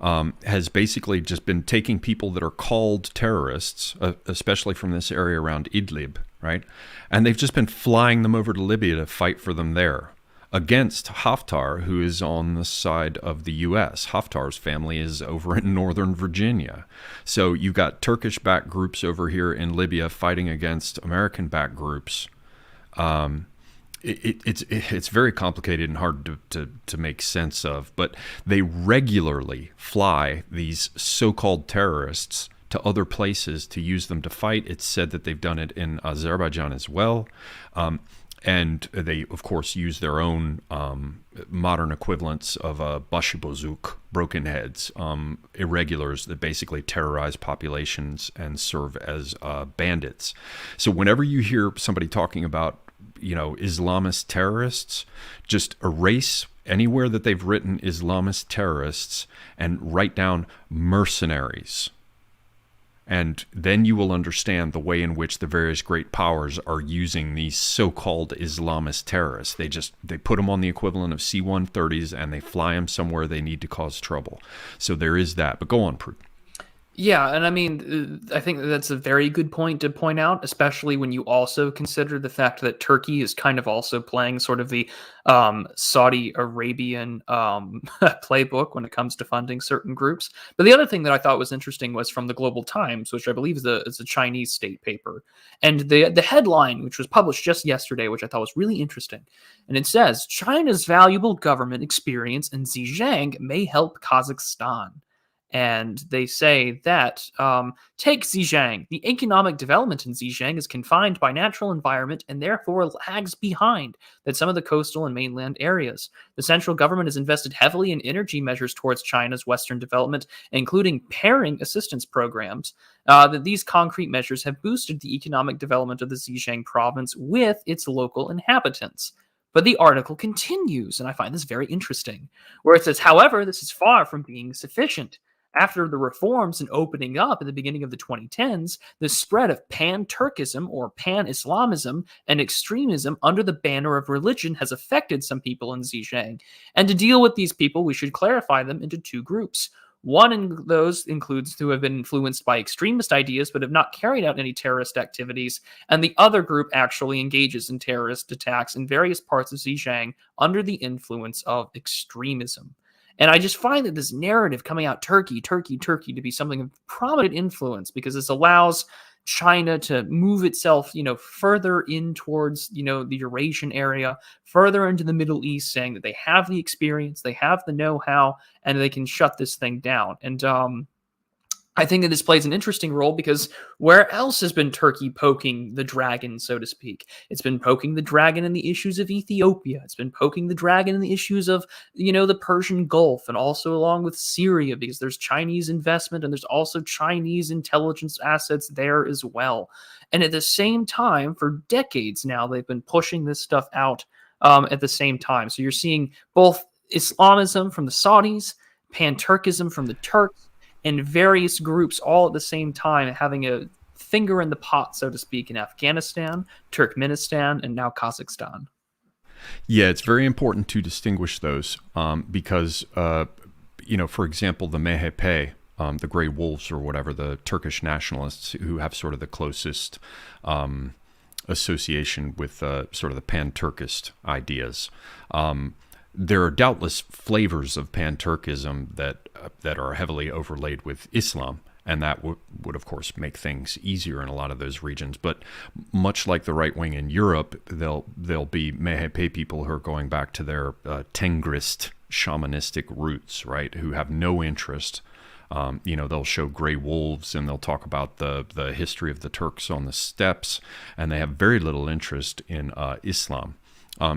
has basically just been taking people that are called terrorists, especially from this area around Idlib, right? And they've just been flying them over to Libya to fight for them there, against Haftar, who is on the side of the U.S. Haftar's family is over in Northern Virginia. So you got Turkish-backed groups over here in Libya fighting against American-backed groups. It's very complicated and hard to make sense of, but they regularly fly these so-called terrorists to other places to use them to fight. It's said that they've done it in Azerbaijan as well. And they, of course, use their own modern equivalents of bashibozuk, broken heads, irregulars that basically terrorize populations and serve as bandits. So whenever you hear somebody talking about, Islamist terrorists, just erase anywhere that they've written Islamist terrorists and write down mercenaries. And then you will understand the way in which the various great powers are using these so-called Islamist terrorists. They put them on the equivalent of C-130s and they fly them somewhere they need to cause trouble. So there is that. But go on, Prude. Yeah, and I mean, I think that's a very good point to point out, especially when you also consider the fact that Turkey is kind of also playing sort of the Saudi Arabian playbook when it comes to funding certain groups. But the other thing that I thought was interesting was from the Global Times, which I believe is a Chinese state paper, and the headline, which was published just yesterday, which I thought was really interesting, and it says China's valuable government experience in Xinjiang may help Kazakhstan. And they say that take Xinjiang. The economic development in Xinjiang is confined by natural environment and therefore lags behind that some of the coastal and mainland areas. The central government has invested heavily in energy measures towards China's Western development, including pairing assistance programs. That these concrete measures have boosted the economic development of the Xinjiang province with its local inhabitants. But the article continues, and I find this very interesting, where it says, however, this is far from being sufficient. After the reforms and opening up at the beginning of the 2010s, the spread of Pan-Turkism or Pan-Islamism and extremism under the banner of religion has affected some people in Xinjiang. And to deal with these people, we should clarify them into two groups. One of those includes who have been influenced by extremist ideas but have not carried out any terrorist activities, and the other group actually engages in terrorist attacks in various parts of Xinjiang under the influence of extremism. And I just find that this narrative coming out Turkey, Turkey, Turkey to be something of prominent influence because this allows China to move itself, further in towards, the Eurasian area, further into the Middle East, saying that they have the experience, they have the know-how, and they can shut this thing down. And I think that this plays an interesting role because where else has been Turkey poking the dragon, so to speak? It's been poking the dragon in the issues of Ethiopia. It's been poking the dragon in the issues of, the Persian Gulf and also along with Syria because there's Chinese investment and there's also Chinese intelligence assets there as well. And at the same time, for decades now, they've been pushing this stuff out at the same time. So you're seeing both Islamism from the Saudis, Pan-Turkism from the Turks, and various groups all at the same time having a finger in the pot, so to speak, in Afghanistan, Turkmenistan, and now Kazakhstan. Yeah, it's very important to distinguish those because, for example, the MHP, the Grey Wolves or whatever, the Turkish nationalists who have sort of the closest association with sort of the Pan-Turkist ideas. There are doubtless flavors of Pan-Turkism that are heavily overlaid with Islam, and that would of course make things easier in a lot of those regions. But much like the right wing in Europe, there'll be MHP people who are going back to their Tengrist shamanistic roots, right? Who have no interest. They'll show Grey Wolves and they'll talk about the history of the Turks on the steppes, and they have very little interest in Islam.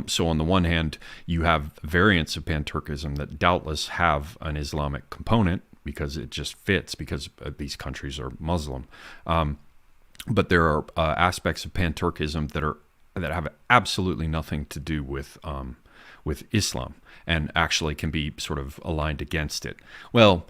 So on the one hand, you have variants of Pan-Turkism that doubtless have an Islamic component because it just fits because these countries are Muslim. But there are aspects of Pan-Turkism that have absolutely nothing to do with Islam and actually can be sort of aligned against it. Well,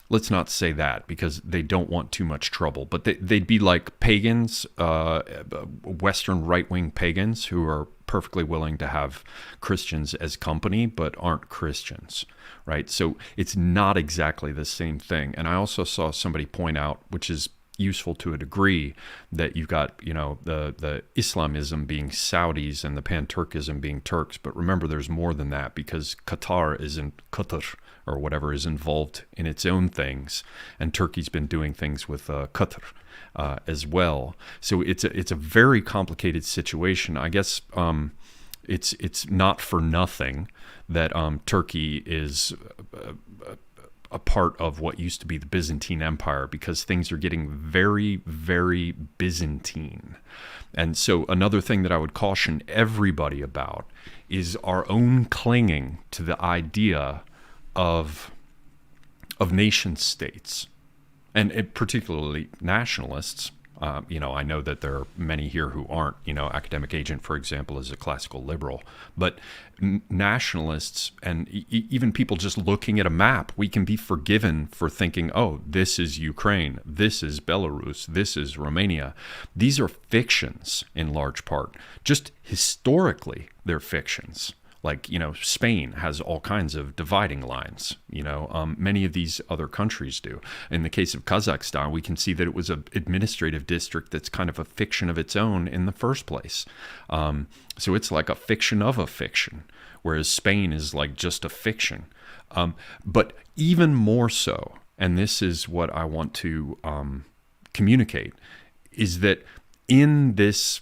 let's not say that because they don't want too much trouble. But they'd be like pagans, Western right-wing pagans who are perfectly willing to have Christians as company but aren't Christians, right? So it's not exactly the same thing. And I also saw somebody point out, which is useful to a degree, that you've got, the Islamism being Saudis and the Pan-Turkism being Turks. But remember, there's more than that because Qatar or whatever is involved in its own things, and Turkey's been doing things with Qatar as well. So it's a very complicated situation. I guess it's not for nothing that Turkey is a part of what used to be the Byzantine Empire, because things are getting very, very Byzantine. And so another thing that I would caution everybody about is our own clinging to the idea of nation states, and particularly nationalists. I know that there are many here who aren't. Academic Agent, for example, is a classical liberal. But nationalists and even people just looking at a map, we can be forgiven for thinking, oh, this is Ukraine, this is Belarus, this is Romania. These are fictions in large part. Just historically, they're fictions. Like, Spain has all kinds of dividing lines. Many of these other countries do. In the case of Kazakhstan, we can see that it was an administrative district that's kind of a fiction of its own in the first place. So it's like a fiction of a fiction, whereas Spain is like just a fiction. But even more so, and this is what I want to communicate, is that in this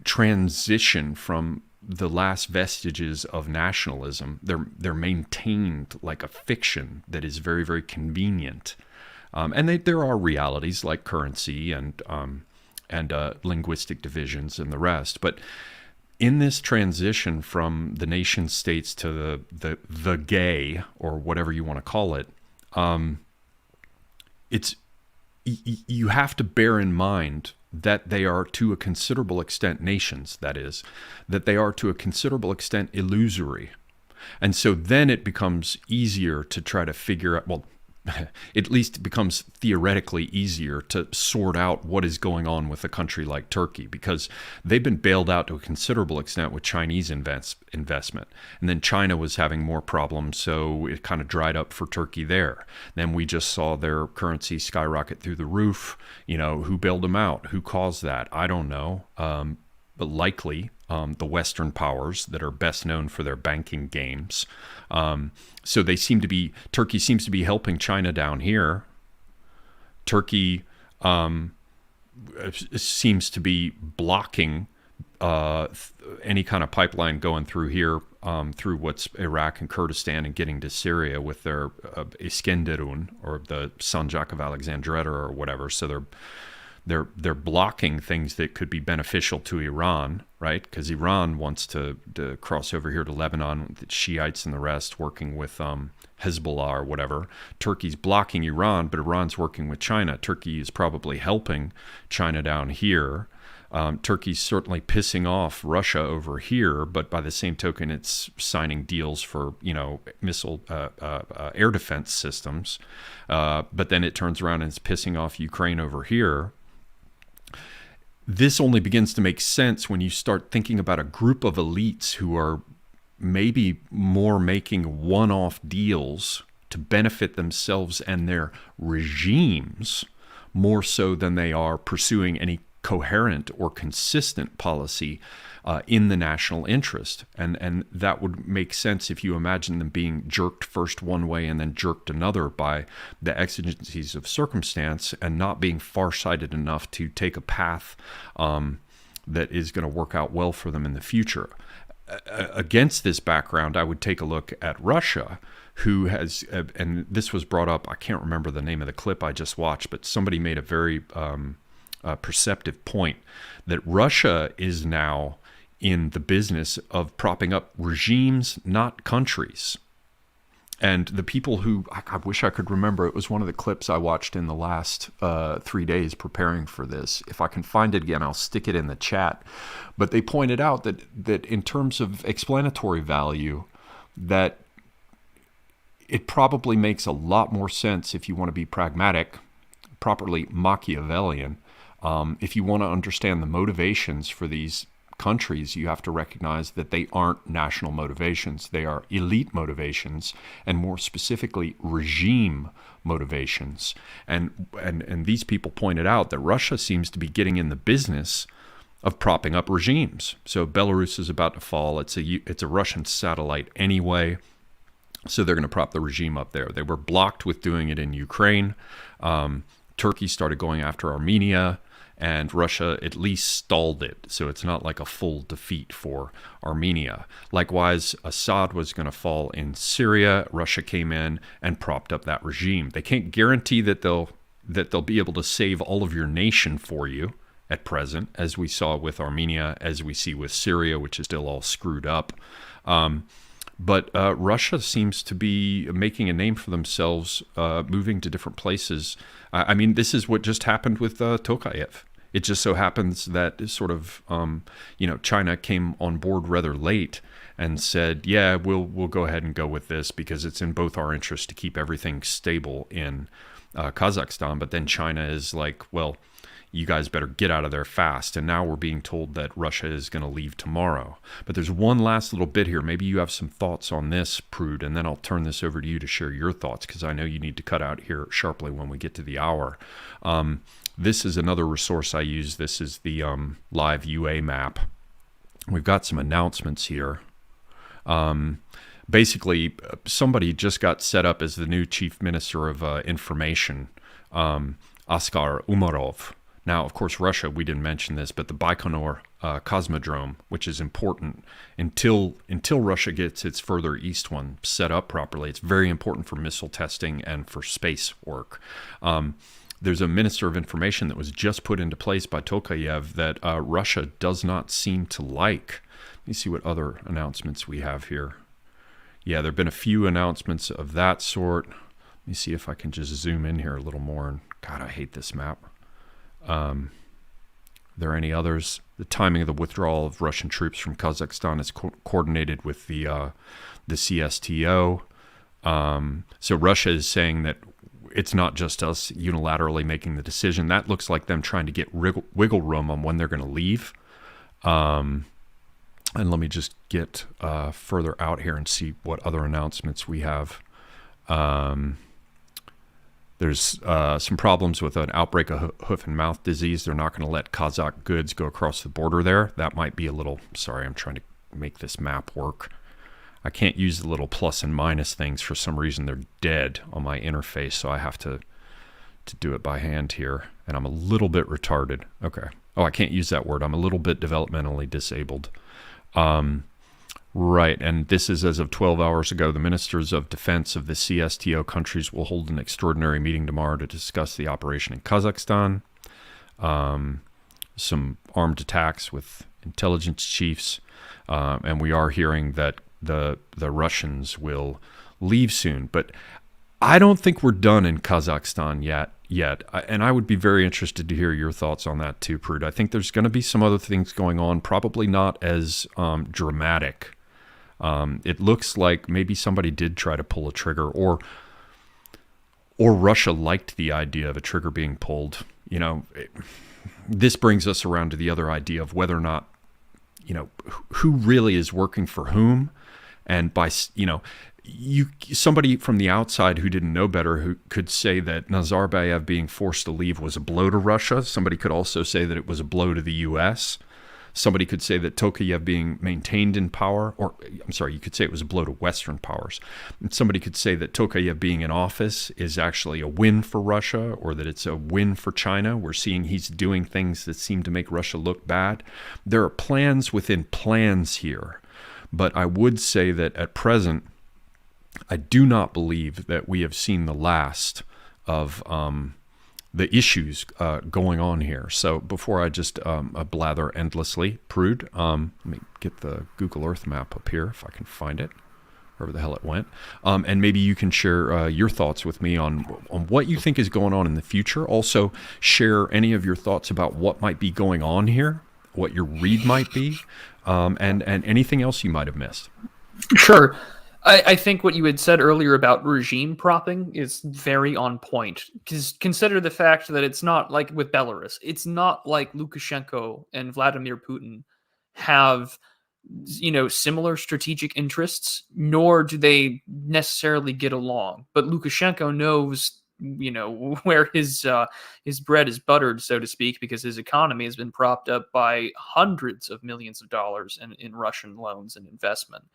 transition from the last vestiges of nationalism, they're maintained like a fiction that is very, very convenient. And there are realities like currency and linguistic divisions and the rest. But in this transition from the nation states to the gay, or whatever you want to call it, you have to bear in mind that they are to a considerable extent nations, that is, that they are to a considerable extent illusory. And so then it becomes easier to try to figure out, well, at least it becomes theoretically easier to sort out what is going on with a country like Turkey, because they've been bailed out to a considerable extent with Chinese investment. And then China was having more problems, so it kind of dried up for Turkey there. Then we just saw their currency skyrocket through the roof. Who bailed them out? Who caused that? I don't know. But likely the Western powers that are best known for their banking games. So Turkey seems to be helping China down here. Turkey seems to be blocking any kind of pipeline going through here, through what's Iraq and Kurdistan, and getting to Syria with their Iskenderun, or the Sanjak of Alexandretta, or whatever. So they're blocking things that could be beneficial to Iran, right? Because Iran wants to cross over here to Lebanon, the Shiites and the rest, working with Hezbollah or whatever. Turkey's blocking Iran, but Iran's working with China. Turkey is probably helping China down here. Turkey's certainly pissing off Russia over here, but by the same token, it's signing deals for missile air defense systems. But then it turns around and it's pissing off Ukraine over here. This only begins to make sense when you start thinking about a group of elites who are maybe more making one-off deals to benefit themselves and their regimes, more so than they are pursuing any coherent or consistent policy in the national interest. And that would make sense if you imagine them being jerked first one way and then jerked another by the exigencies of circumstance, and not being farsighted enough to take a path that is going to work out well for them in the future. Against this background, I would take a look at Russia, who has, and this was brought up, I can't remember the name of the clip I just watched, but somebody made a very perceptive point that Russia is now in the business of propping up regimes, not countries. And the people who, I wish I could remember, it was one of the clips I watched in the last 3 days preparing for this. If I can find it again, I'll stick it in the chat. But they pointed out that in terms of explanatory value, that it probably makes a lot more sense, if you want to be pragmatic, properly Machiavellian. If you want to understand the motivations for these countries, you have to recognize that they aren't national motivations. They are elite motivations, and more specifically, regime motivations. And these people pointed out that Russia seems to be getting in the business of propping up regimes. So Belarus is about to fall. It's a Russian satellite anyway. So they're going to prop the regime up there. They were blocked with doing it in Ukraine. Turkey started going after Armenia, and Russia at least stalled it. So it's not like a full defeat for Armenia. Likewise, Assad was going to fall in Syria. Russia came in and propped up that regime. They can't guarantee that they'll be able to save all of your nation for you at present, as we saw with Armenia, as we see with Syria, which is still all screwed up. But Russia seems to be making a name for themselves, moving to different places. I mean, this is what just happened with Tokayev. It just so happens that sort of, China came on board rather late and said, yeah, we'll go ahead and go with this because it's in both our interests to keep everything stable in Kazakhstan. But then China is like, well, you guys better get out of there fast. And now we're being told that Russia is going to leave tomorrow. But there's one last little bit here. Maybe you have some thoughts on this, Prude, and then I'll turn this over to you to share your thoughts, because I know you need to cut out here sharply when we get to the hour. This is another resource I use. This is the live UA map. We've got some announcements here. Basically, somebody just got set up as the new Chief Minister of Information, Askar Umarov. Now, of course, Russia, we didn't mention this, but the Baikonur Cosmodrome, which is important until Russia gets its further east one set up properly. It's very important for missile testing and for space work. There's a Minister of Information that was just put into place by Tokayev that Russia does not seem to like. Let me see what other announcements we have here. Yeah, there have been a few announcements of that sort. Let me see if I can just zoom in here a little more. And God, I hate this map. Are there any others? The timing of the withdrawal of Russian troops from Kazakhstan is coordinated with the CSTO. So Russia is saying that it's not just us unilaterally making the decision. That looks like them trying to get wiggle room on when they're going to leave. And let me just get further out here and see what other announcements we have. There's some problems with an outbreak of hoof and mouth disease. They're not going to let Kazakh goods go across the border there. That might be a little... Sorry, I'm trying to make this map work. I can't use the little plus and minus things. For some reason, they're dead on my interface, so I have to do it by hand here. And I'm a little bit retarded. Okay. Oh, I can't use that word. I'm a little bit developmentally disabled. Right, and this is as of 12 hours ago. The ministers of defense of the CSTO countries will hold an extraordinary meeting tomorrow to discuss the operation in Kazakhstan. Some armed attacks with intelligence chiefs, and we are hearing that the Russians will leave soon. But I don't think we're done in Kazakhstan yet. And I would be very interested to hear your thoughts on that too, Prude. I think there's going to be some other things going on, probably not as dramatic. It looks like maybe somebody did try to pull a trigger, or Russia liked the idea of a trigger being pulled. This brings us around to the other idea of whether or not, who really is working for whom. And by, somebody from the outside who didn't know better who could say that Nazarbayev being forced to leave was a blow to Russia. Somebody could also say that it was a blow to the U.S. Somebody could say that Tokayev being maintained in power, or I'm sorry, you could say it was a blow to Western powers. And somebody could say that Tokayev being in office is actually a win for Russia, or that it's a win for China. We're seeing he's doing things that seem to make Russia look bad. There are plans within plans here. But I would say that at present, I do not believe that we have seen the last of the issues going on here. So before I just blather endlessly, Prude, let me get the Google Earth map up here if I can find it, wherever the hell it went. And maybe you can share your thoughts with me on what you think is going on in the future. Also, share any of your thoughts about what might be going on here, what your read might be, and anything else you might have missed. Sure. I think what you had said earlier about regime propping is very on point. Because consider the fact that it's not like with Belarus. It's not like Lukashenko and Vladimir Putin have, similar strategic interests, nor do they necessarily get along. But Lukashenko knows, where his bread is buttered, so to speak, because his economy has been propped up by hundreds of millions of dollars in Russian loans and investment.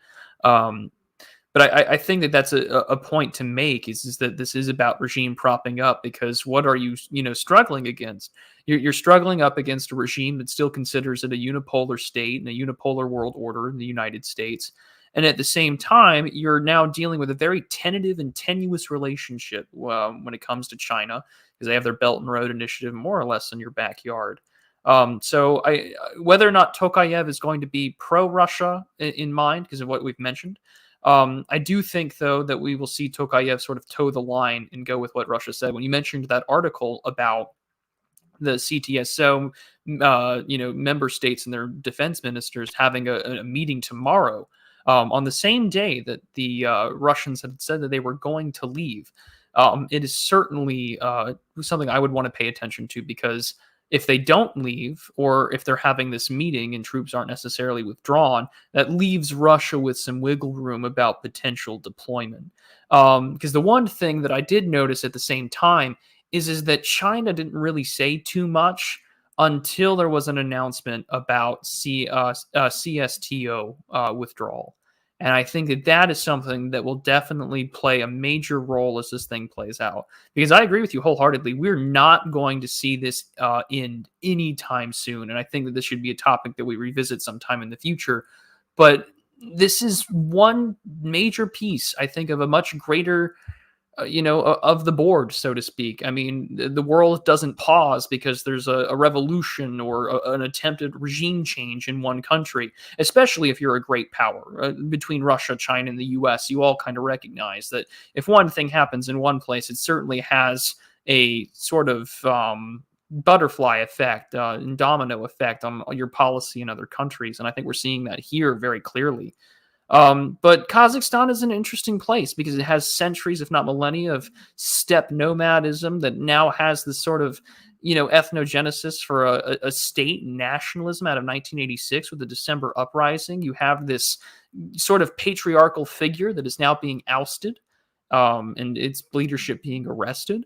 But I think that that's a point to make is that this is about regime propping up, because what are you struggling against? You're struggling up against a regime that still considers it a unipolar state and a unipolar world order in the United States. And at the same time, you're now dealing with a very tentative and tenuous relationship when it comes to China, because they have their Belt and Road Initiative more or less in your backyard. So whether or not Tokayev is going to be pro-Russia in mind, because of what we've mentioned, I do think, though, that we will see Tokayev sort of toe the line and go with what Russia said. When you mentioned that article about the CTSO, member states and their defense ministers having a meeting tomorrow, on the same day that the Russians had said that they were going to leave, it is certainly something I would want to pay attention to, because If they don't leave, or if they're having this meeting and troops aren't necessarily withdrawn, that leaves Russia with some wiggle room about potential deployment. Because the one thing that I did notice at the same time is that China didn't really say too much until there was an announcement about CSTO withdrawal. And I think that is something that will definitely play a major role as this thing plays out. Because I agree with you wholeheartedly. We're not going to see this end anytime soon. And I think that this should be a topic that we revisit sometime in the future. But this is one major piece, I think, of a much greater of the board, so to speak. I mean, the world doesn't pause because there's a revolution or an attempted regime change in one country, especially if you're a great power. Between Russia, China, and the US, you all kind of recognize that if one thing happens in one place, it certainly has a sort of butterfly effect and domino effect on your policy in other countries. And I think we're seeing that here very clearly. But Kazakhstan is an interesting place because it has centuries, if not millennia, of steppe nomadism that now has this sort of, ethnogenesis for a state nationalism out of 1986 with the December uprising. You have this sort of patriarchal figure that is now being ousted, and its leadership being arrested.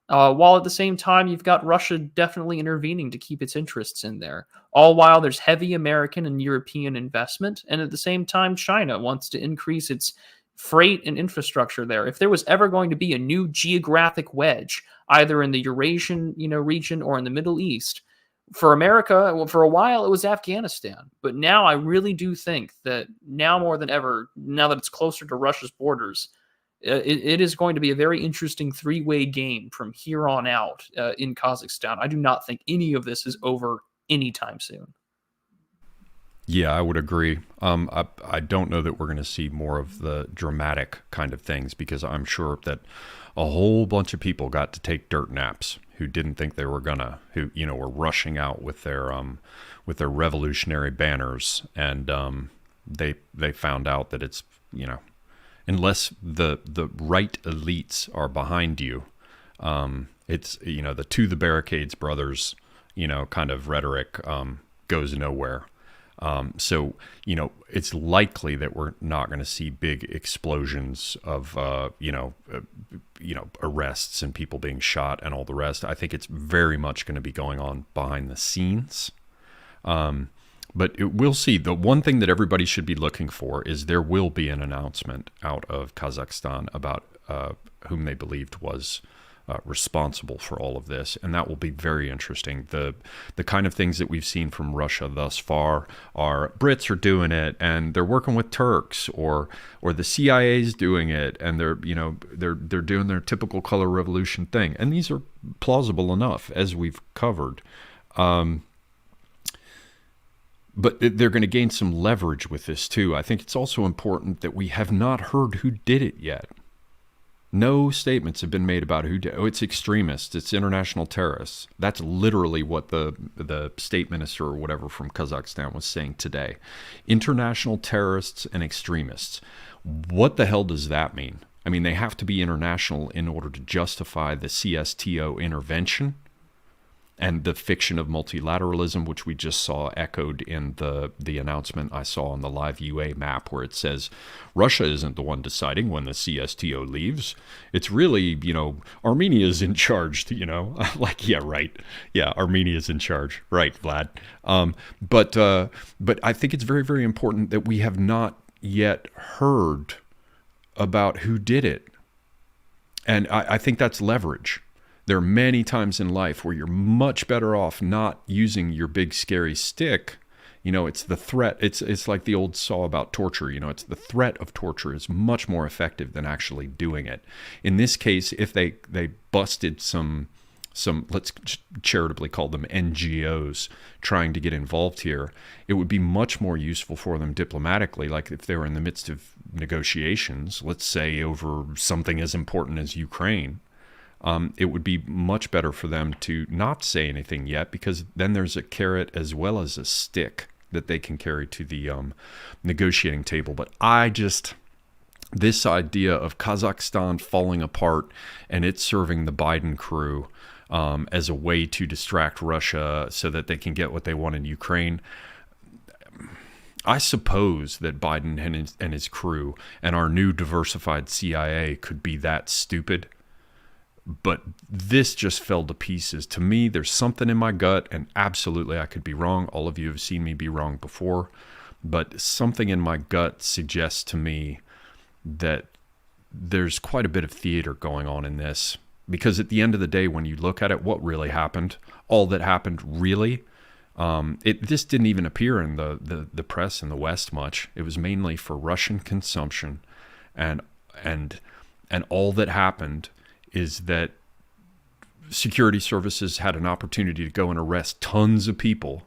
While at the same time, you've got Russia definitely intervening to keep its interests in there. All while there's heavy American and European investment. And at the same time, China wants to increase its freight and infrastructure there. If there was ever going to be a new geographic wedge, either in the Eurasian region or in the Middle East, for America, well, for a while, it was Afghanistan. But now I really do think that now more than ever, now that it's closer to Russia's borders, it is going to be a very interesting three-way game from here on out in Kazakhstan. I do not think any of this is over anytime soon. Yeah, I would agree. I don't know that we're going to see more of the dramatic kind of things because I'm sure that a whole bunch of people got to take dirt naps who didn't think they were gonna, who were rushing out with their revolutionary banners, and they found out that it's unless the right elites are behind you, it's the to the barricades brothers, kind of rhetoric goes nowhere. So it's likely that we're not going to see big explosions of arrests and people being shot and all the rest. I think it's very much going to be going on behind the scenes. But we'll see. The one thing that everybody should be looking for is there will be an announcement out of Kazakhstan about whom they believed was responsible for all of this, and that will be very interesting. The kind of things that we've seen from Russia thus far are Brits are doing it, and they're working with Turks, or the CIA's doing it, and they're doing their typical color revolution thing, and these are plausible enough as we've covered. But they're going to gain some leverage with this too. I think it's also important that we have not heard who did it yet. No statements have been made about who did. Oh, it's extremists. It's international terrorists. That's literally what the state minister or whatever from Kazakhstan was saying today. International terrorists and extremists. What the hell does that mean? I mean, they have to be international in order to justify the CSTO intervention and the fiction of multilateralism, which we just saw echoed in the announcement I saw on the Live UA map, where it says Russia isn't the one deciding when the CSTO leaves. It's really, Armenia's in charge, like, yeah, right. Yeah, Armenia's in charge. Right, Vlad. But I think it's very, very important that we have not yet heard about who did it. And I think that's leverage. There are many times in life where you're much better off not using your big scary stick. It's the threat. It's like the old saw about torture. It's the threat of torture is much more effective than actually doing it. In this case, if they busted some let's charitably call them NGOs trying to get involved here, it would be much more useful for them diplomatically. Like if they were in the midst of negotiations, let's say over something as important as Ukraine. It would be much better for them to not say anything yet, because then there's a carrot as well as a stick that they can carry to the negotiating table. But this idea of Kazakhstan falling apart and it serving the Biden crew, as a way to distract Russia so that they can get what they want in Ukraine. I suppose that Biden and his crew and our new diversified CIA could be that stupid. But this just fell to pieces. To me, there's something in my gut, and absolutely I could be wrong. All of you have seen me be wrong before. But something in my gut suggests to me that there's quite a bit of theater going on in this. Because at the end of the day, when you look at it, what really happened, all that happened really, this didn't even appear in the press in the West much. It was mainly for Russian consumption. And all that happened is that security services had an opportunity to go and arrest tons of people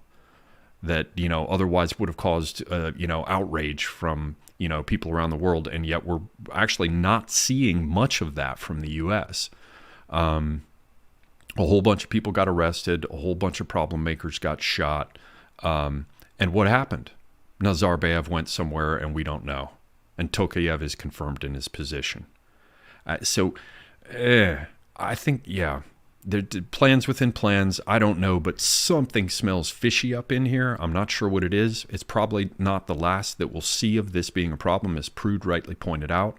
that, otherwise would have caused, outrage from, people around the world. And yet we're actually not seeing much of that from the U.S. A whole bunch of people got arrested. A whole bunch of problem makers got shot. And what happened? Nazarbayev went somewhere and we don't know. And Tokayev is confirmed in his position. I think, there plans within plans. I don't know, but something smells fishy up in here. I'm not sure what it is. It's probably not the last that we'll see of this being a problem, as Prude rightly pointed out.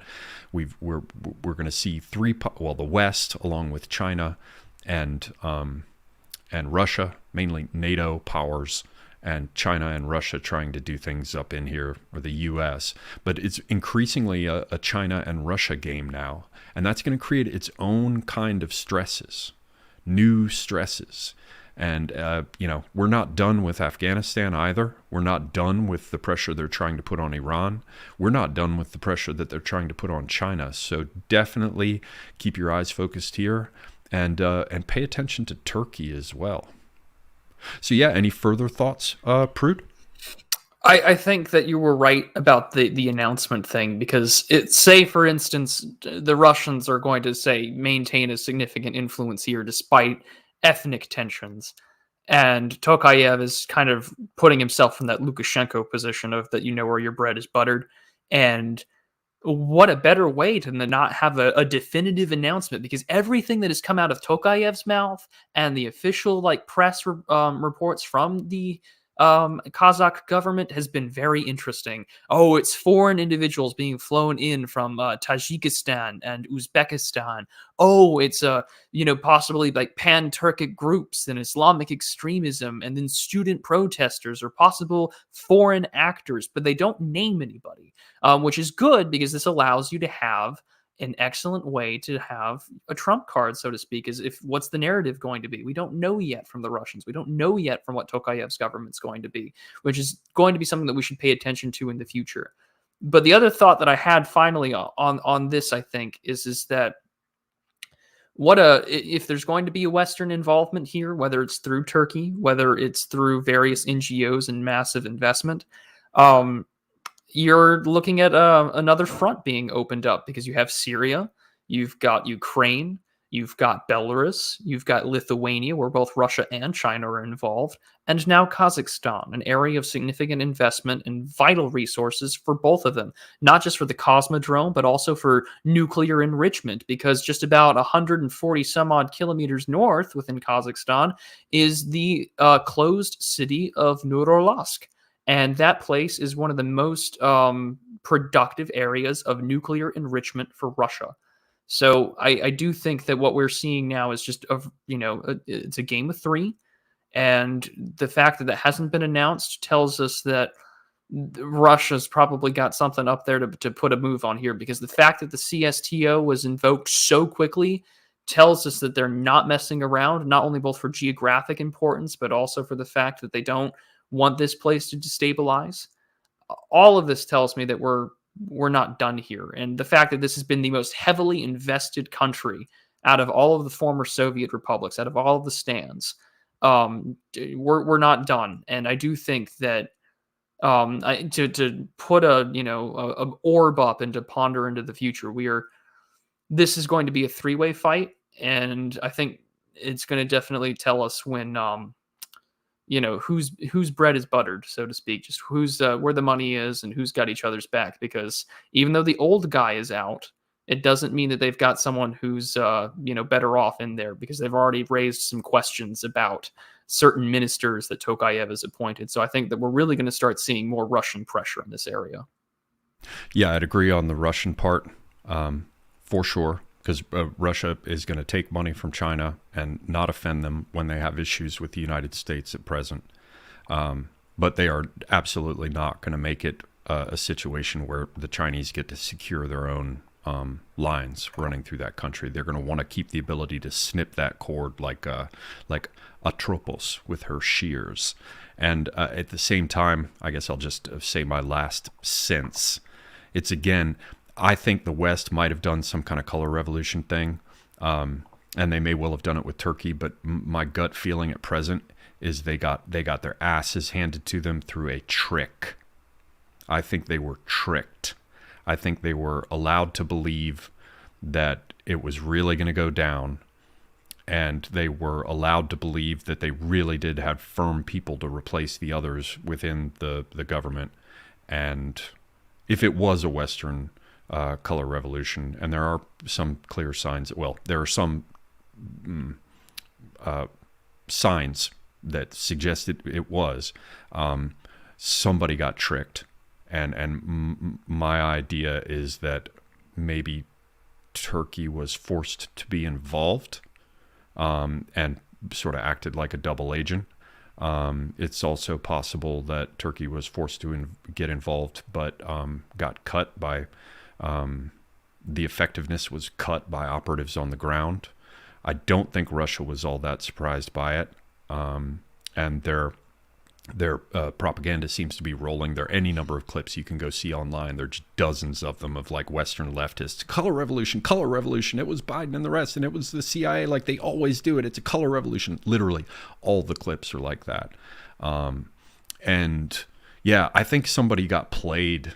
We're going to see the West, along with China and Russia, mainly NATO powers, and China and Russia trying to do things up in here, or the U.S. But it's increasingly a China and Russia game now. And that's going to create its own kind of stresses, new stresses. And, we're not done with Afghanistan either. We're not done with the pressure they're trying to put on Iran. We're not done with the pressure that they're trying to put on China. So definitely keep your eyes focused here and pay attention to Turkey as well. So, any further thoughts, Prude? I think that you were right about the announcement thing, because say, for instance, the Russians are going to, say, maintain a significant influence here despite ethnic tensions. And Tokayev is kind of putting himself in that Lukashenko position of that, where your bread is buttered. And what a better way to not have a definitive announcement, because everything that has come out of Tokayev's mouth and the official press reports from the Kazakh government has been very interesting. Oh, it's foreign individuals being flown in from Tajikistan and Uzbekistan. Oh, it's possibly Pan-Turkic groups and Islamic extremism, and then student protesters or possible foreign actors, but they don't name anybody, which is good, because this allows you to have an excellent way to have a trump card, so to speak, is what's the narrative going to be? We don't know yet from the Russians. We don't know yet from what Tokayev's government's going to be, which is going to be something that we should pay attention to in the future. But the other thought that I had finally on this, I think, is that if there's going to be a Western involvement here, whether it's through Turkey, whether it's through various NGOs and massive investment, you're looking at another front being opened up, because you have Syria, you've got Ukraine, you've got Belarus, you've got Lithuania, where both Russia and China are involved, and now Kazakhstan, an area of significant investment and vital resources for both of them, not just for the Cosmodrome, but also for nuclear enrichment, because just about 140 some odd kilometers north within Kazakhstan is the closed city of Nurorlask. And that place is one of the most productive areas of nuclear enrichment for Russia. So I do think that what we're seeing now is just it's a game of three, and the fact that hasn't been announced tells us that Russia's probably got something up there to put a move on here, because the fact that the CSTO was invoked so quickly tells us that they're not messing around, not only both for geographic importance, but also for the fact that they don't want this place to destabilize. All of this tells me that we're not done here. And the fact that this has been the most heavily invested country out of all of the former Soviet republics, out of all of the stands, we're not done. And I do think that to put a orb up and to ponder into the future, this is going to be a three-way fight, and I think it's going to definitely tell us when whose bread is buttered, so to speak, just who's where the money is and who's got each other's back. Because even though the old guy is out, it doesn't mean that they've got someone who's better off in there, because they've already raised some questions about certain ministers that Tokayev has appointed. So I think that we're really going to start seeing more Russian pressure in this area. Yeah, I'd agree on the Russian part, for sure, because Russia is going to take money from China and not offend them when they have issues with the United States at present. But they are absolutely not going to make it a situation where the Chinese get to secure their own lines running through that country. They're going to want to keep the ability to snip that cord like Atropos with her shears. And at the same time, I guess I'll just say my last sense. It's, again, I think the West might have done some kind of color revolution thing, and they may well have done it with Turkey, but my gut feeling at present is they got their asses handed to them through a trick. I think they were tricked. I think they were allowed to believe that it was really going to go down, and they were allowed to believe that they really did have firm people to replace the others within the government. And if it was a Western color revolution, and there are some clear signs, well, there are some signs that suggest it was, somebody got tricked. And my idea is that maybe Turkey was forced to be involved, and sort of acted like a double agent. It's also possible that Turkey was forced to get involved, but got cut by, the effectiveness was cut by operatives on the ground. I don't think Russia was all that surprised by it, and their propaganda seems to be rolling. There are any number of clips you can go see online. There are just dozens of them of like Western leftists. Color revolution. It was Biden and the rest, and it was the CIA, like they always do it. It's a color revolution. Literally, all the clips are like that. And yeah, I think somebody got played.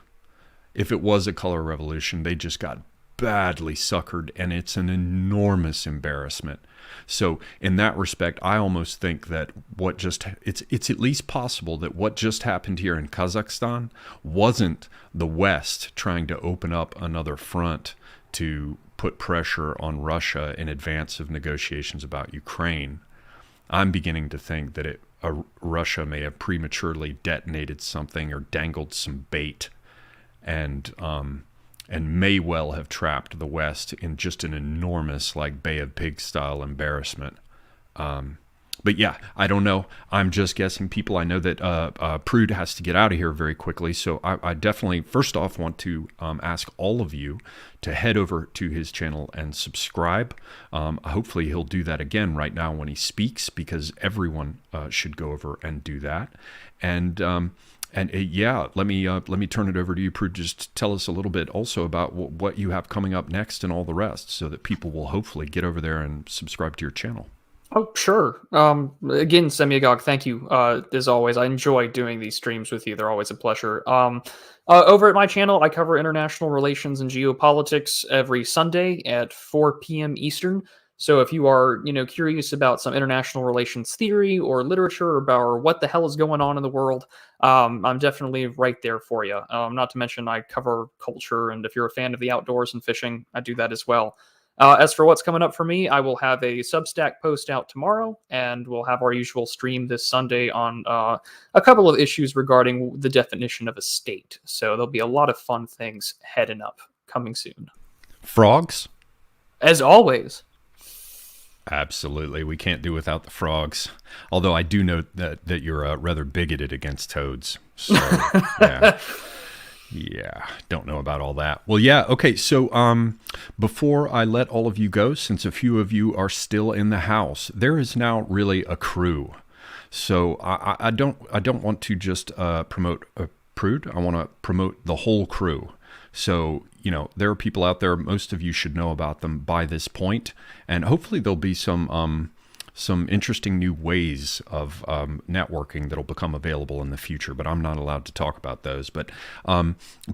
If it was a color revolution, they just got badly suckered, and it's an enormous embarrassment. So in that respect, I almost think that it's at least possible that what just happened here in Kazakhstan wasn't the West trying to open up another front to put pressure on Russia in advance of negotiations about Ukraine. I'm beginning to think that Russia may have prematurely detonated something or dangled some bait, and may well have trapped the West in just an enormous, like, Bay of Pigs style embarrassment. But yeah, I don't know. I'm just guessing. People, I know that Prude has to get out of here very quickly, so I definitely, first off, want to ask all of you to head over to his channel and subscribe. Hopefully he'll do that again right now when he speaks, because everyone should go over and do that. And yeah, let me turn it over to you, Prude. Just tell us a little bit also about what you have coming up next and all the rest, so that people will hopefully get over there and subscribe to your channel. Oh, sure. Again, Semyagog, thank you. As always, I enjoy doing these streams with you. They're always a pleasure. Over at my channel, I cover international relations and geopolitics every Sunday at 4 p.m. Eastern. So if you are, curious about some international relations theory or literature or what the hell is going on in the world, I'm definitely right there for you. Not to mention I cover culture, and if you're a fan of the outdoors and fishing, I do that as well. As for what's coming up for me, I will have a Substack post out tomorrow, and we'll have our usual stream this Sunday on a couple of issues regarding the definition of a state. So there'll be a lot of fun things heading up coming soon. Frogs? As always. Absolutely. We can't do without the frogs. Although I do know that you're rather bigoted against toads. So, yeah. Yeah, don't know about all that. Well, yeah, okay, so before I let all of you go, since a few of you are still in the house, there is now really a crew. So I don't want to just promote a Prude. I want to promote the whole crew. So, there are people out there, most of you should know about them by this point, and hopefully there'll be some some interesting new ways of networking that'll become available in the future, but I'm not allowed to talk about those. But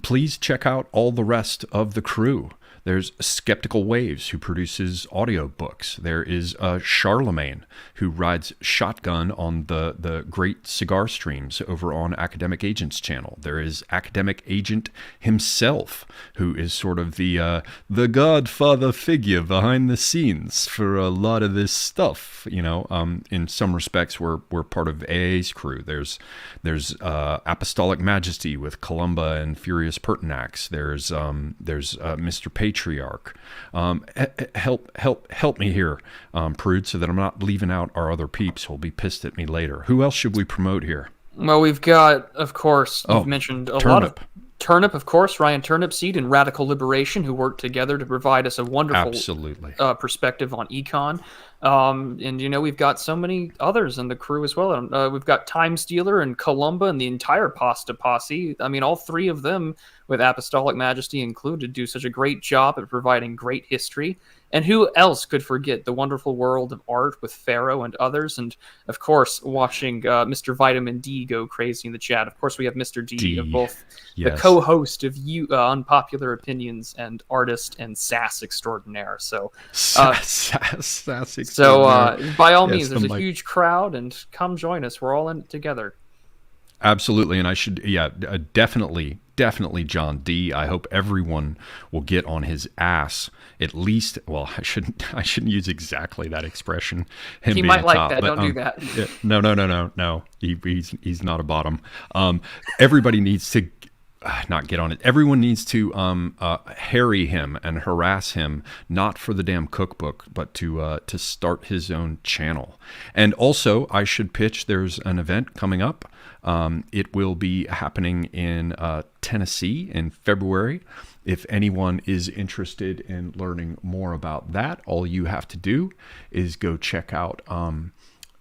please check out all the rest of the crew. There's Skeptical Waves, who produces audiobooks. There is Charlemagne, who rides shotgun on the great cigar streams over on Academic Agent's channel. There is Academic Agent himself, who is sort of the godfather figure behind the scenes for a lot of this stuff. In some respects, we're part of AA's crew. There's Apostolic Majesty with Columba and Furious Pertinax. There's Mr. Patriarch. Help me here, Prude, so that I'm not leaving out our other peeps who'll be pissed at me later. Who else should we promote here? Well, we've got, of course, you've mentioned a lot of Turnip, of course, Ryan Turnipseed and Radical Liberation, who work together to provide us a wonderful perspective on econ. And we've got so many others in the crew as well. We've got Time Stealer and Columba and the entire Pasta Posse. I mean, all three of them, with Apostolic Majesty included, do such a great job at providing great history. And who else could forget the wonderful world of art with Pharaoh and others? And, of course, watching Mr. Vitamin D go crazy in the chat. Of course, we have Mr. D of both the co-host of Unpopular Opinions and artist and sass extraordinaire. So, sass extraordinaire. So, by all means, there's a huge crowd, and come join us. We're all in it together. Absolutely, and I should, definitely, John D. I hope everyone will get on his ass at least. Well, I shouldn't use exactly that expression. He might like that. Don't do that. No. He's not a bottom. Everybody needs to not get on it. Everyone needs to harry him and harass him, not for the damn cookbook, but to start his own channel. And also, I should pitch. There's an event coming up. It will be happening in Tennessee in February. If anyone is interested in learning more about that, all you have to do is go check out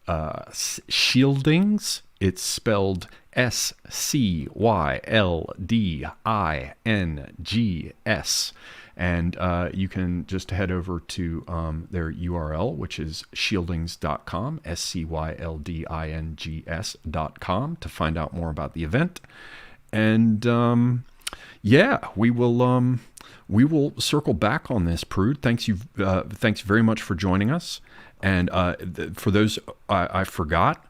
Shieldings. It's spelled SCYLDINGS. And you can just head over to their URL, which is shieldings.com, SCYLDINGS.com, to find out more about the event. And we will circle back on this, Prude. Thanks very much for joining us. And for those I forgot,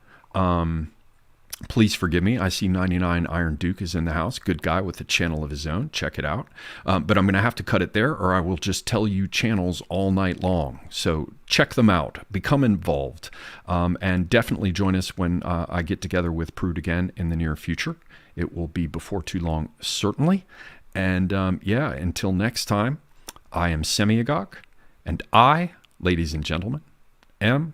please forgive me. I see 99 Iron Duke is in the house. Good guy with a channel of his own. Check it out. But I'm going to have to cut it there, or I will just tell you channels all night long. So check them out. Become involved. And definitely join us when I get together with Prude again in the near future. It will be before too long, certainly. And until next time, I am Semiagog, and I, ladies and gentlemen, am